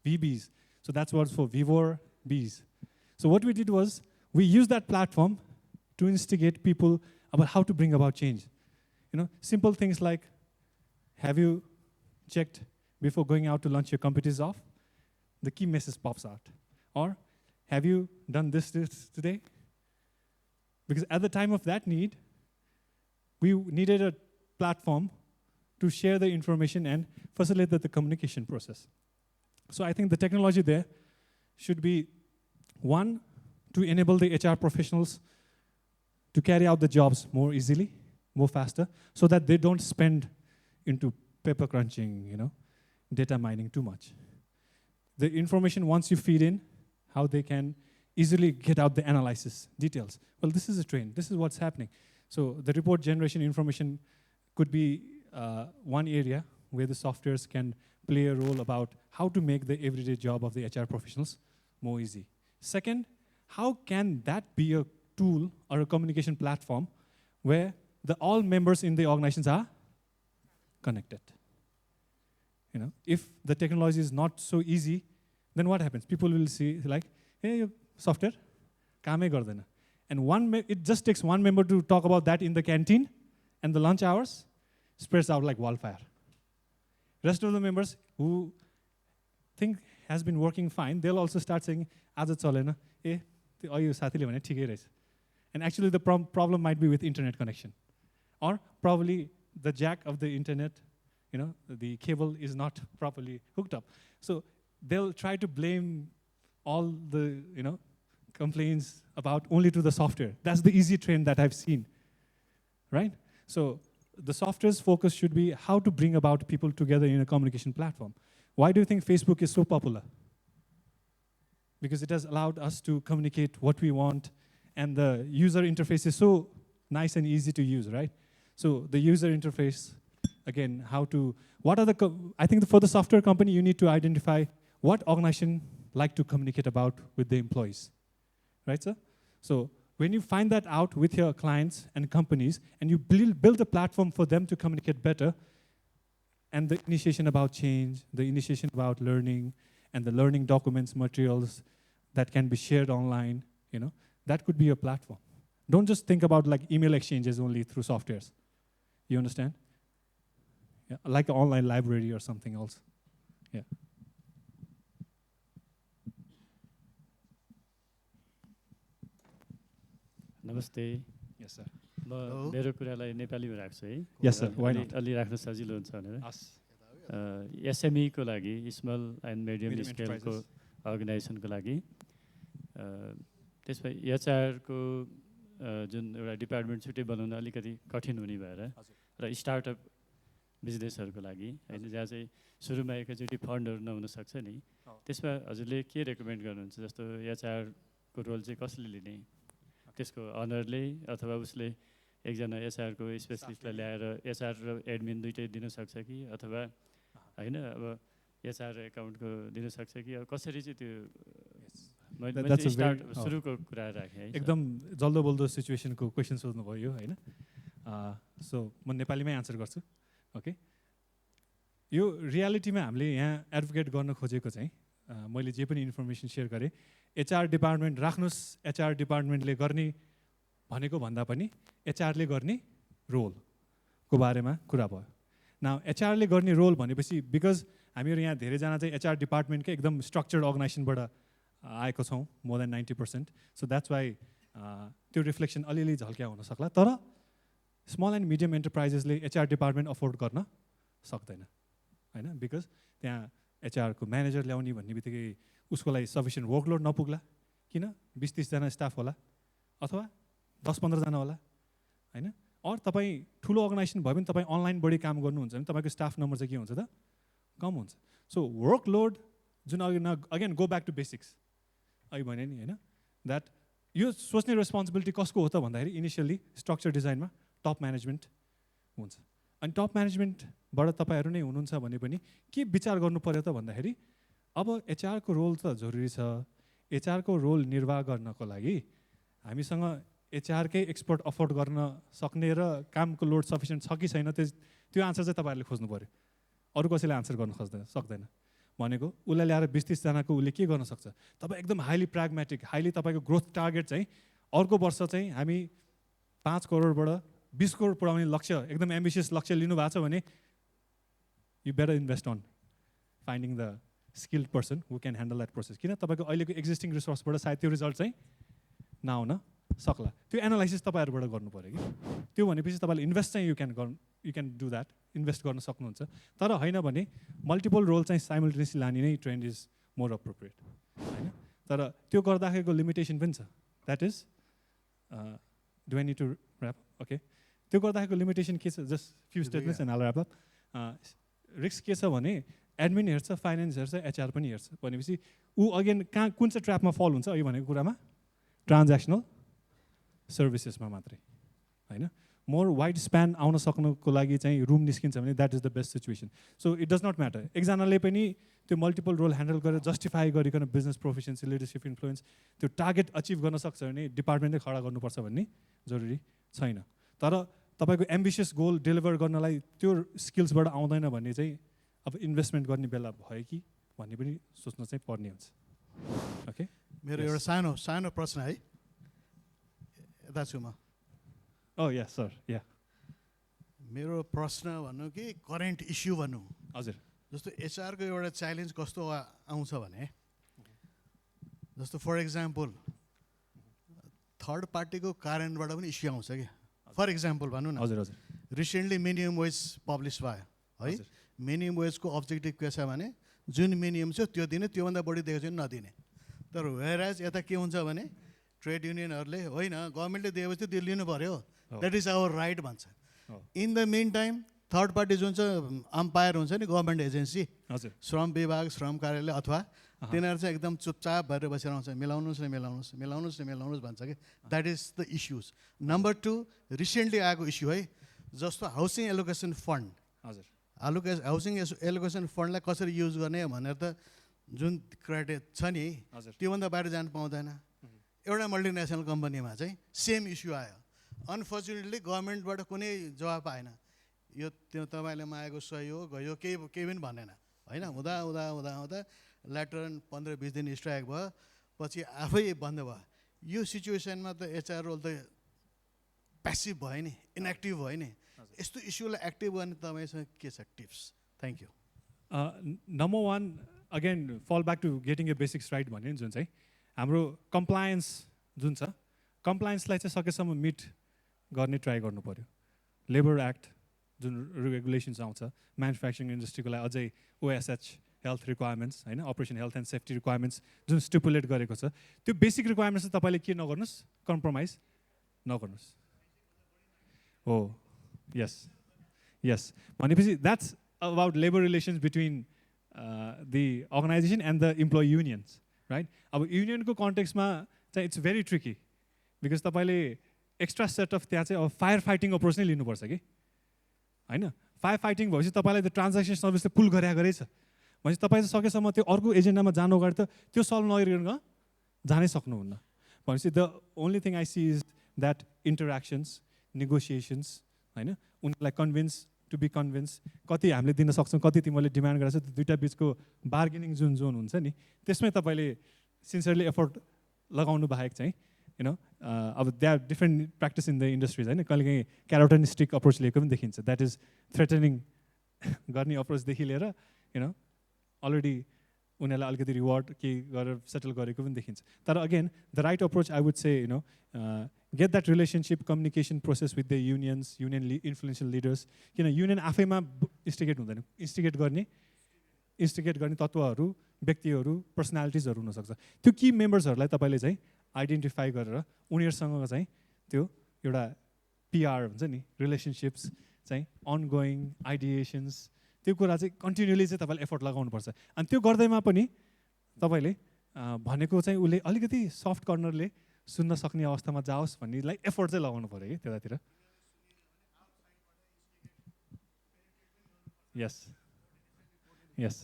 VBs. So that's what's for Vivor bees. So what we did was, we used that platform to instigate people about how to bring about change. Simple things like, have you checked before going out to lunch your computer is off? The key message pops out. Or, have you done this today? Because at the time of that need, we needed a platform to share the information and facilitate the communication process. So I think the technology there should be, one, to enable the HR professionals to carry out the jobs more easily, more faster, so that they don't spend into paper crunching, data mining too much. The information, once you feed in, how they can easily get out the analysis details. Well, this is a trend. This is what's happening. So the report generation information could be one area where the softwares can play a role about how to make the everyday job of the HR professionals more easy. Second, how can that be a tool or a communication platform where all members in the organizations are connected? If the technology is not so easy, then what happens? People will see like, hey, your software, kaame gardena. And it just takes one member to talk about that in the canteen, and the lunch hours spreads out like wildfire. Rest of the members who think has been working fine, they'll also start saying, "Aaj chalena, yo sathile bhane thikai raheछ." And actually the problem might be with internet connection. or probably the jack of the internet, the cable is not properly hooked up. So they'll try to blame all the, complaints about only to the software. That's the easy trend that I've seen, right? So the software's focus should be how to bring about people together in a communication platform. Why do you think Facebook is so popular? Because it has allowed us to communicate what we want, and the user interface is so nice and easy to use, right? So the user interface, again, I think for the software company, you need to identify what organization like to communicate about with the employees, right, sir? So when you find that out with your clients and companies, and you build a platform for them to communicate better, and the initiation about change, the initiation about learning, and the learning documents, materials that can be shared online, that could be a platform. Don't just think about like email exchanges only through softwares. You understand? Yeah, like an online library or something else. Yeah. नमस्ते. Yes, sir. म मेरो कुरालाई नेपालीमा राख्छु है. Yes, sir. Why not? अलि राख्न सजिलो हुन्छ भनेर. SME को लागि, स्मल एन्ड मिडियम स्केलको अर्गनाइजेसनको लागि, त्यसमा HR को जुन एउटा डिपार्टमेन्ट छुट्टै बनाउन अलिकति कठिन हुने भएर र स्टार्टअप बिजनेसहरूको लागि हैन, जहाँ चाहिँ सुरुमा एकैचोटि फन्डहरू नहुन सक्छ नि, त्यसमा हजुरले के रेकमेन्ड गर्नुहुन्छ? जस्तो HR को रोल चाहिँ कसले लिने? त्यसको अनरले अथवा उसले एकजना HR को स्पेसलिस्टलाई ल्याएर HR र एडमिन दुइटै दिन सक्छ कि, अथवा हैन अब HR एकाउन्टको दिन सक्छ कि, अब कसरी चाहिँ त्यो सुरुको कुरा राखेँ है. एकदम जल्दो बल्दो सिचुएसनको क्वेसन सोध्नुभयो हैन. सो म नेपालीमै आन्सर गर्छु. ओके, यो रियालिटीमा हामीले यहाँ एडभोकेट गर्न खोजेको चाहिँ मैले जे पनि इन्फर्मेसन सेयर गरेँ, HR डिपार्टमेन्ट राख्नुहोस्, HR डिपार्टमेन्टले गर्ने भनेको भन्दा पनि HR ले गर्ने रोलको बारेमा कुरा भयो. नाउ HR ले गर्ने रोल भनेपछि, बिकज हामीहरू यहाँ धेरैजना चाहिँ HR डिपार्टमेन्टकै एकदम स्ट्रक्चर्ड अर्गनाइजेसनबाट आएको छौँ, more than 90%. So that's why त्यो रिफ्लेक्सन अलिअलि झल्क्या हुन सक्ला. तर स्मल एन्ड मिडियम एन्टरप्राइजेसले HR डिपार्टमेन्ट अफोर्ड गर्न सक्दैन हैन, बिकज त्यहाँ HR को म्यानेजर ल्याउने भन्ने बित्तिकै उसको लागि सफिसियन्ट वर्कलोड नपुग्ला. किन? 20-30 जना स्टाफ होला अथवा 10-15 जना होला हैन. अर तपाईँ ठुलो अर्गनाइजेसन भयो भने तपाईँ अनलाइन बढी काम गर्नुहुन्छ भने तपाईँको स्टाफ नम्बर चाहिँ के हुन्छ त? कम हुन्छ. सो वर्कलोड जुन again go back to basics अहिले भने नि हैन, द्याट यो सोच्ने रेस्पोन्सिबिलिटी कसको हो त भन्दाखेरि इनिसियली स्ट्रक्चर डिजाइनमा टप म्यानेजमेन्ट हुन्छ. अनि टप म्यानेजमेन्टबाट तपाईँहरू नै हुनुहुन्छ भने पनि के विचार गर्नु पर्यो त भन्दाखेरि अब HR को रोल त जरुरी छ. HR को रोल निर्वाह गर्नको लागि हामीसँग HR कै एक्सपर्ट अफोर्ड गर्न सक्ने र कामको लोड सफिसियन्ट छ कि छैन, त्यो आन्सर चाहिँ तपाईँहरूले खोज्नु पर्यो. अरू कसैले आन्सर गर्न सक्दैन. भनेको उसलाई ल्याएर 20-30 जनाको उसले के गर्न सक्छ? तपाईँ एकदम हाइली प्राग्मेटिक, हाइली तपाईँको ग्रोथ टार्गेट चाहिँ अर्को वर्ष चाहिँ हामी 5 करोडबाट 20 करोड पुऱ्याउने लक्ष्य, एकदम एम्बिसियस लक्ष्य लिनु भएको छ भने you better invest on finding the skilled person who can handle that process. किन? तपाईँको अहिलेको एक्जिस्टिङ रिसोर्सबाट सायद त्यो रिजल्ट चाहिँ नआउन सक्ला. त्यो एनालाइसिस तपाईँहरूबाट गर्नु पऱ्यो कि. त्यो भनेपछि तपाईँले इन्भेस्ट चाहिँ यु क्यान डु द्याट, इन्भेस्ट गर्न सक्नुहुन्छ. तर होइन भने मल्टिपल रोल चाहिँ साइमल्टेनियसली लाने नै ट्रेन्ड इज मोर अप्रोप्रिएट होइन. तर त्यो गर्दाखेरिको लिमिटेसन पनि छ. That is do I need to wrap? Okay, त्यो गर्दाखेरिको लिमिटेसन के छ? Just few statements and all wrap up. Risk के छ भने एडमिन हेर्छ, फाइनेन्स हेर्छ, HR पनि हेर्छ. भनेपछि ऊ अगेन कुन चाहिँ ट्र्यापमा फल हुन्छ यो भनेको कुरामा? ट्रान्ज्याक्सनल सर्भिसेसमा मात्रै होइन. मोर वाइड स्प्यान आउन सक्नुको लागि चाहिँ रुम निस्किन्छ भने that is the best situation. So it does not matter. एकजनाले पनि त्यो मल्टिपल रोल ह्यान्डल गरेर जस्टिफाई गरिकन बिजनेस प्रोफिसियन्सी, लिडरसिप इन्फ्लुएन्स त्यो टार्गेट अचिभ गर्न सक्छ भने डिपार्टमेन्टै खडा गर्नुपर्छ भन्ने जरुरी छैन. तर तपाईँको एम्बिसियस गोल डेलिभर गर्नलाई त्यो स्किल्सबाट आउँदैन भन्ने चाहिँ अब इन्भेस्टमेन्ट गर्ने बेला भयो कि भन्ने पनि सोच्न चाहिँ पर्ने हुन्छ. ओके, मेरो एउटा सानो प्रश्न है, यता छु म. या सर, या मेरो प्रश्न भन्नु कि करेन्ट इस्यु भन्नु. हजुर, जस्तो HR को एउटा च्यालेन्ज कस्तो आउँछ भने, जस्तो फर इक्जाम्पल थर्ड पार्टीको कारणबाट पनि इस्यु आउँछ कि. फर इक्जाम्पल भनौँ न, हजुर हजुर, रिसेन्टली मिनिमम वेज पब्लिस भयो है मिनिमम वेजको अब्जेक्टिभ के छ भने जुन मिनिमम छ त्यो दिने त्योभन्दा बढी दिएको चाहिँ नदिने तर वेयरएज यता के हुन्छ भने ट्रेड युनियनहरूले होइन गभर्मेन्टले दिएपछि त्यो लिनु पऱ्यो द्याट इज आवर राइट भन्छ in the meantime third party जुन छ अम्पायर हुन्छ नि गभर्मेन्ट एजेन्सी श्रम विभाग श्रम कार्यालय अथवा तिनीहरू चाहिँ एकदम चुपचाप भएर बसिरहन्छ मिलाउनुहोस् न मिलाउनुहोस् मिलाउनुहोस् न मिलाउनुहोस् भन्छ कि that is the issues number 2 recently आएको इस्यु है जस्तो हाउसिङ एलोकेसन फन्ड हजुर हाउसिङ एलोकेसन फन्डलाई कसरी युज गर्ने भनेर त जुन क्राइटेरिया छ नि त्योभन्दा बाहिर जानु पाउँदैन एउटा मल्टिनेसनल कम्पनीमा चाहिँ सेम इस्यु आयो अनफर्चुनेटली गभर्मेन्टबाट कुनै जवाब आएन यो त्यो तपाईँले मागेको सही हो गयो केही पनि भनेन होइन हुँदा हुँदा हुँदा हुँदा ल्याटर 15-20 दिन स्ट्राइक भयो पछि आफै बन्द भयो यो सिचुएसनमा त एचआर रोल त प्यासिभ भयो नि इनएक्टिभ भयो नि यस्तो इस्युलाई एक्टिभ गर्ने तपाईँसँग के छ tips thank you number 1 again fall back to getting a basics right भन्यो नि जुन चाहिँ हाम्रो कम्प्लायन्स जुन छ कम्प्लायन्सलाई चाहिँ सकेसम्म मिट गर्ने ट्राई गर्नु पऱ्यो लेबर एक्ट जुन रेगुलेसन्स आउँछ म्यानुफ्याक्चरिङ इन्डस्ट्रीको लागि अझै ओएसएच हेल्थ रिक्वायरमेन्ट्स होइन operation health and safety requirements Jun stipulate गरेको छ त्यो बेसिक रिक्वायरमेन्ट्स चाहिँ तपाईँले के नगर्नुहोस् कम्प्रोमाइज नगर्नुहोस् हो यस यस भनेपछि that's about labour relations between the organization and the employee unions, right? अब युनियनको कन्टेक्समा चाहिँ इट्स भेरी ट्रिकी बिकज तपाईँले एक्स्ट्रा सेट अफ त्यहाँ चाहिँ अब फायर फाइटिङ अप्रोच नै लिनुपर्छ कि होइन फायर फाइटिङ भएपछि तपाईँलाई त ट्रान्ज्याक्सन सर्भिसले पुल गरेको रहेछ भनेपछि तपाईँ चाहिँ सकेसम्म त्यो अर्को एजेन्डामा जानु अगाडि त त्यो सल्भ नगरिकन जानै सक्नुहुन्न भनेपछि the only thing I see is that interactions negotiations होइन उनीहरूलाई कन्भिन्स टु बी कन्भिन्स कति हामीले दिन सक्छौँ कति तिमीले डिमान्ड गरेर त्यो दुइटा बिचको बार्गेनिङ जुन जोन हुन्छ नि त्यसमै तपाईँले सिन्सियरली एफोर्ट लगाउनु बाहेक चाहिँ यु नो अब they are different practice in the industries होइन कहिलेकाहीँ क्यारोट एन्ड स्टिक अप्रोच लिएको पनि देखिन्छ द्याट इज थ्रेटनिङ गर्ने अप्रोचदेखि लिएर यु नो अलरेडी उनीहरूलाई अलिकति रिवार्ड के गरेर सेटल गरेको पनि देखिन्छ तर again the right approach I would say you know get that relationship communication process with the unions union influential leaders किन युनियन आफैमा इन्स्टिगेट हुँदैन इन्स्टिगेट गर्ने तत्त्वहरू व्यक्तिहरू पर्सनालिटिजहरू हुनसक्छ त्यो की मेम्बर्सहरूलाई तपाईँले चाहिँ आइडेन्टिफाई गरेर उनीहरूसँग चाहिँ त्यो एउटा पिआर हुन्छ नि रिलेसनसिप्स चाहिँ अनगोइङ आइडिएसन्स त्यो कुरा चाहिँ कन्टिन्युली चाहिँ तपाईँले एफोर्ट लगाउनुपर्छ अनि त्यो गर्दैमा पनि तपाईँले भनेको चाहिँ उसले अलिकति सफ्ट कर्नरले सुन्न सक्ने अवस्थामा जाओस् भन्नेलाई एफोर्ट चाहिँ लगाउनु पऱ्यो कि त्यतातिर yes yes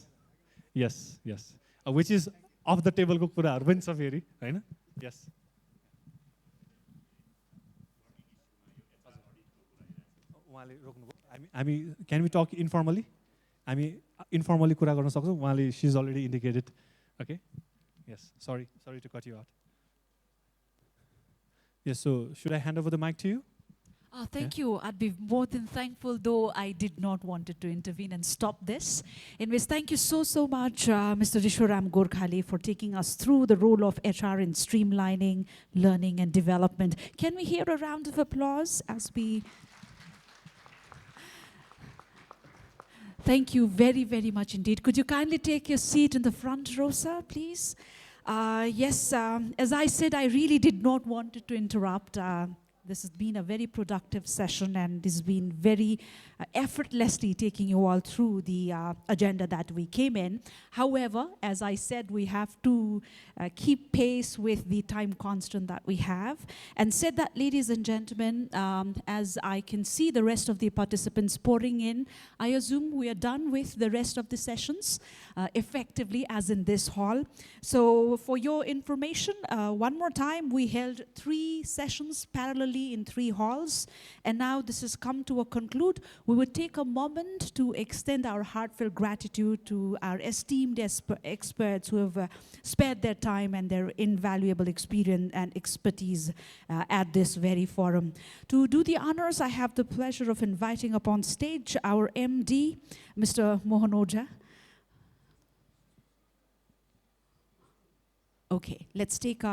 yes yes which is off the टेबलको कुराहरू पनि छ फेरि होइन यस उहाँले रोक्नुभयो हामी क्यान वी टक इन्फर्मली हामी इन्फर्मली कुरा गर्न सक्छौँ उहाँले she is already indicated okay yes sorry to cut you out Yes, so should I hand over the mic to you? Thank you. I'd be more than thankful, though I did not want to intervene and stop this. Anyways, thank you so much, Mr. Riswo Gorkhali, for taking us through the role of HR in streamlining, learning, and development. Can we hear a round of applause as we... Thank you very, very much indeed. Could you kindly take your seat in the front row, sir, please? Yes, as I said, I really did not want to interrupt. This has been a very productive session and this has been very effortlessly taking you all through the agenda that we came in. However, as I said, we have to keep pace with the time constant that we have. And said that, ladies and gentlemen, as I can see the rest of the participants pouring in, I assume we are done with the rest of the sessions effectively as in this hall. So for your information, one more time, we held 3 sessions parallelly in 3 halls, and now this has come to a conclude. We would take a moment to extend our heartfelt gratitude to our esteemed experts who have spared their time and their invaluable experience and expertise at this very forum. To do the honors, I have the pleasure of inviting upon stage our MD, Mr. Mohan Ojha. Okay, let's take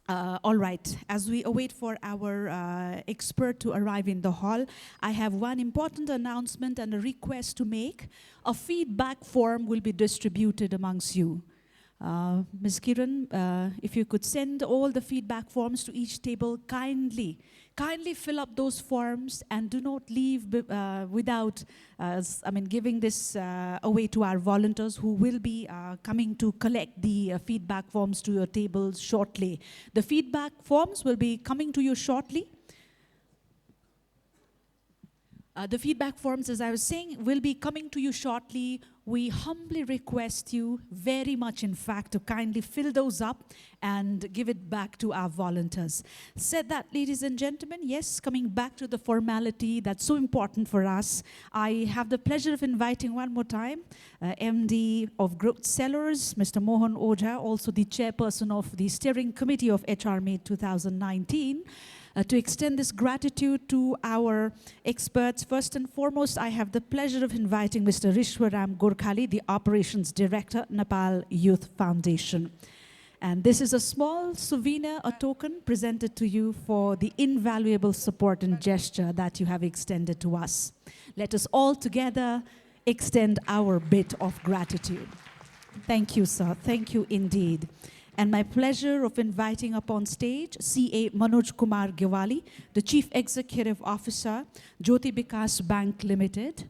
All right, as we await for our expert to arrive in the hall, I have one important announcement and a request to make. A feedback form will be distributed amongst you. Ms. Kiran, if you could send all the feedback forms to each table, kindly fill up those forms and do not leave without, giving this away to our volunteers who will be coming to collect the feedback forms to your tables shortly. The feedback forms will be coming to you shortly. The feedback forms, as I was saying, will be coming to you shortly. We humbly request you very much, in fact, to kindly fill those up and give it back to our volunteers. Said that, ladies and gentlemen, yes, coming back to the formality that's so important for us, I have the pleasure of inviting one more time MD of Growth Sellers, Mr. Mohan Ojha, also the chairperson of the steering committee of HR Meet 2019, to extend this gratitude to our experts. First and foremost, I have the pleasure of inviting Mr. Riswo Gorkhali, the Operations Director, Nepal Youth Foundation. And this is a small souvenir, a token presented to you for the invaluable support and gesture that you have extended to us. Let us all together extend our bit of gratitude. Thank you, sir. Thank you indeed. And my pleasure of inviting up on stage CA Manoj Kumar Gewali, the Chief Executive Officer, Jyoti Vikas Bank Limited,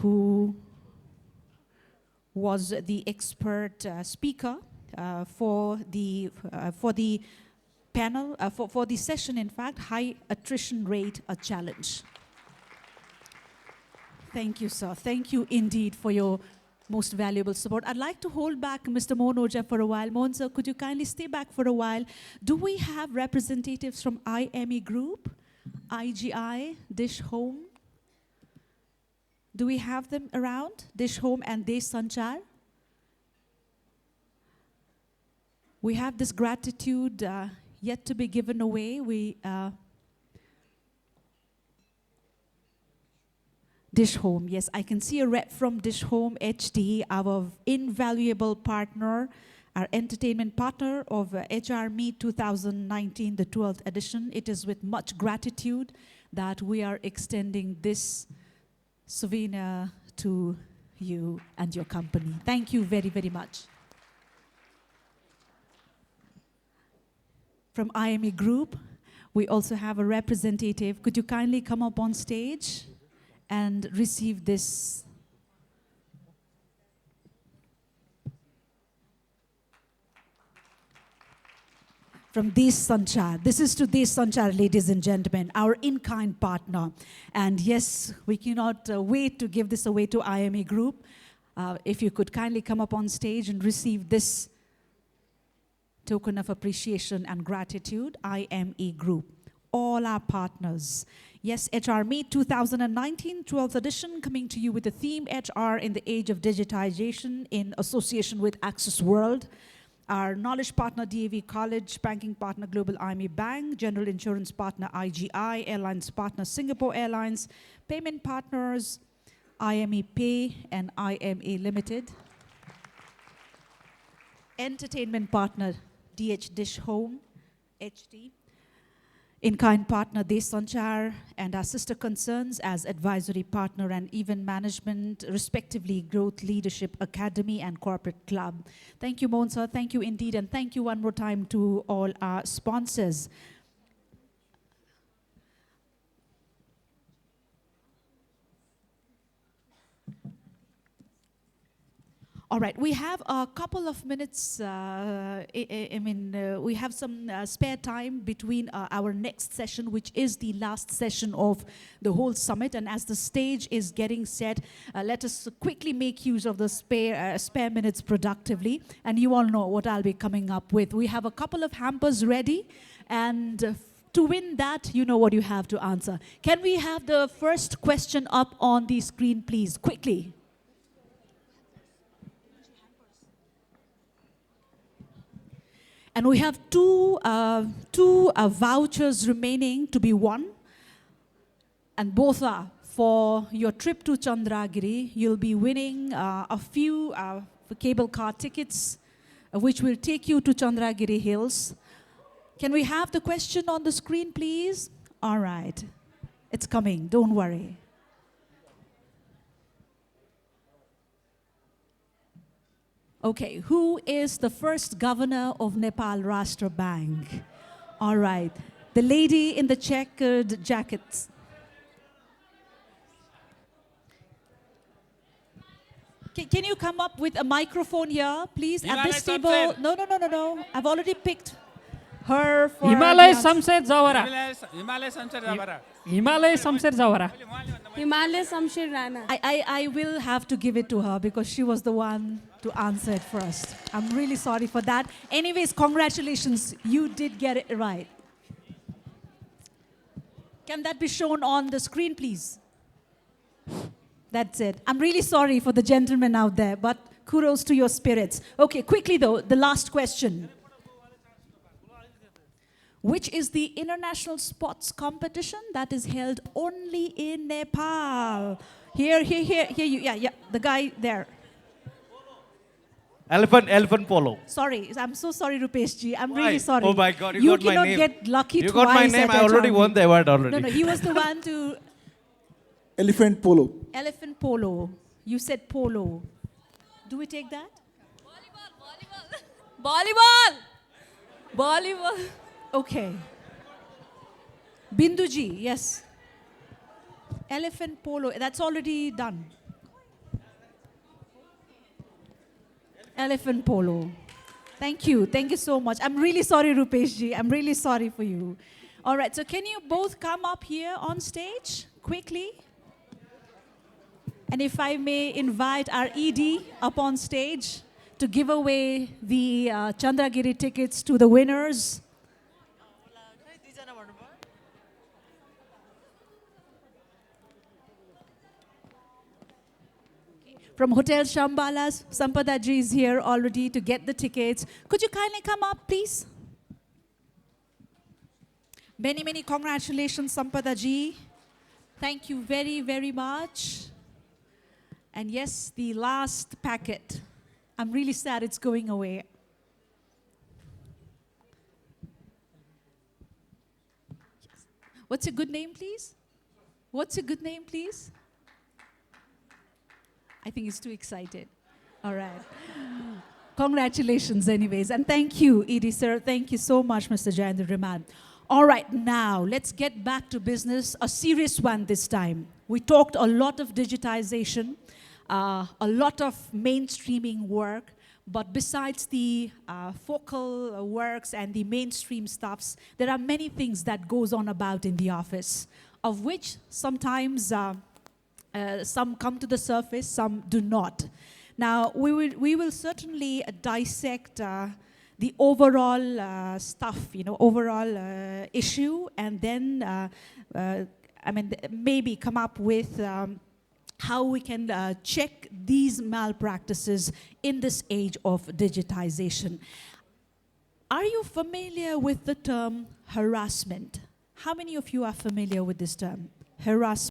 who was the expert speaker for the panel, for the session, in fact, High Attrition Rate, a Challenge. Thank you, sir. Thank you indeed for your most valuable support. I'd like to hold back Mr. Mohan Ojha for a while. Mohan, sir, could you kindly stay back for a while? Do we have representatives from IME Group, IGI, Dish Home? Do we have them around? Dish Home and Desh Sanchar? We have this gratitude yet to be given away. Dish Home, yes, I can see a rep from Dish Home HD, our invaluable partner, our entertainment partner of HR Meet 2019, the 12th edition. It is with much gratitude that we are extending this souvenir to you and your company. Thank you very, very much. From IME Group, we also have a representative. Could you kindly come up on stage and receive this? From Desh Sanchar. This is to Desh Sanchar, ladies and gentlemen, our in-kind partner. And yes, we cannot wait to give this away to IME Group. If you could kindly come up on stage and receive this token of appreciation and gratitude, IME Group, all our partners. Yes, HR Meet 2019, 12th edition, coming to you with the theme HR in the Age of Digitization in association with Access World. Our knowledge partner, DAV College, banking partner, Global IME Bank, general insurance partner, IGI, airlines partner, Singapore Airlines, payment partners, IME Pay and IMA Limited. Entertainment partner, DH Dish Home, HD. In-kind partner, Desh Sanchar, and our sister concerns as advisory partner and event management, respectively, Growth Leadership Academy and Corporate Club. Thank you, Mohan sir. Thank you indeed. And thank you one more time to all our sponsors. All right, we have a couple of minutes, we have some spare time between our next session, which is the last session of the whole summit. And as the stage is getting set, let us quickly make use of the spare minutes productively. And you all know what I'll be coming up with. We have a couple of hampers ready, and to win that, you know what you have to answer. Can we have the first question up on the screen, please, quickly? And we have two vouchers remaining to be won. And both are for your trip to Chandragiri. You'll be winning a few cable car tickets, which will take you to Chandragiri Hills. Can we have the question on the screen, please? All right. It's coming, don't worry. Okay, who is the first governor of Nepal Rashtra Bank? All right, the lady in the checkered jackets. Can you come up with a microphone here, please? At this table. No. I've already picked her for... Himalay Samshed Jawara. Himalay Samshed Jawara. Himalay Samshed Jawara. Himalay Samshed Rana. I will have to give it to her because she was the one to answer it first. I'm really sorry for that. Anyways, congratulations. You did get it right. Can that be shown on the screen, please? That's it. I'm really sorry for the gentlemen out there, but kudos to your spirits. Okay, quickly though, the last question. Which is the international sports competition that is held only in Nepal? Here, yeah, the guy there. Elephant polo. Sorry, I'm so sorry, Rupesh ji. I'm Why? really sorry. Oh my God, you got my name. You cannot get lucky You twice. got my name. at I already HRB. won the award already. No, he was the one to... Elephant polo. Elephant polo. You said polo. Do we take that? Volleyball. Okay. Binduji, yes. Elephant polo, that's already done. Elephant polo. Thank you so much. I'm really sorry, Rupesh ji. I'm really sorry for you. All right, so can you both come up here on stage quickly? And if I may invite our ED up on stage to give away the Chandragiri tickets to the winners. From Hotel Shambhalas, Sampada ji is here already to get the tickets. Could you kindly come up, please? Many congratulations, Sampada ji. Thank you very much. And yes, the last packet. I'm really sad it's going away. Yes. What's your good name, please? What's your good name, please? I think he's too excited. All right. Congratulations anyways. And thank you, Edie sir. Thank you so much, Mr. Jayendra Raman. All right, now let's get back to business, a serious one this time. We talked a lot of digitization, a lot of mainstreaming work, but besides the focal works and the mainstream stuffs, there are many things that goes on about in the office, of which sometimes some come to the surface, some do not. Now, we will certainly dissect the overall stuff, overall issue, and then, maybe come up with how we can check these malpractices in this age of digitization. Are you familiar with the term harassment? How many of you are familiar with this term? Harassment.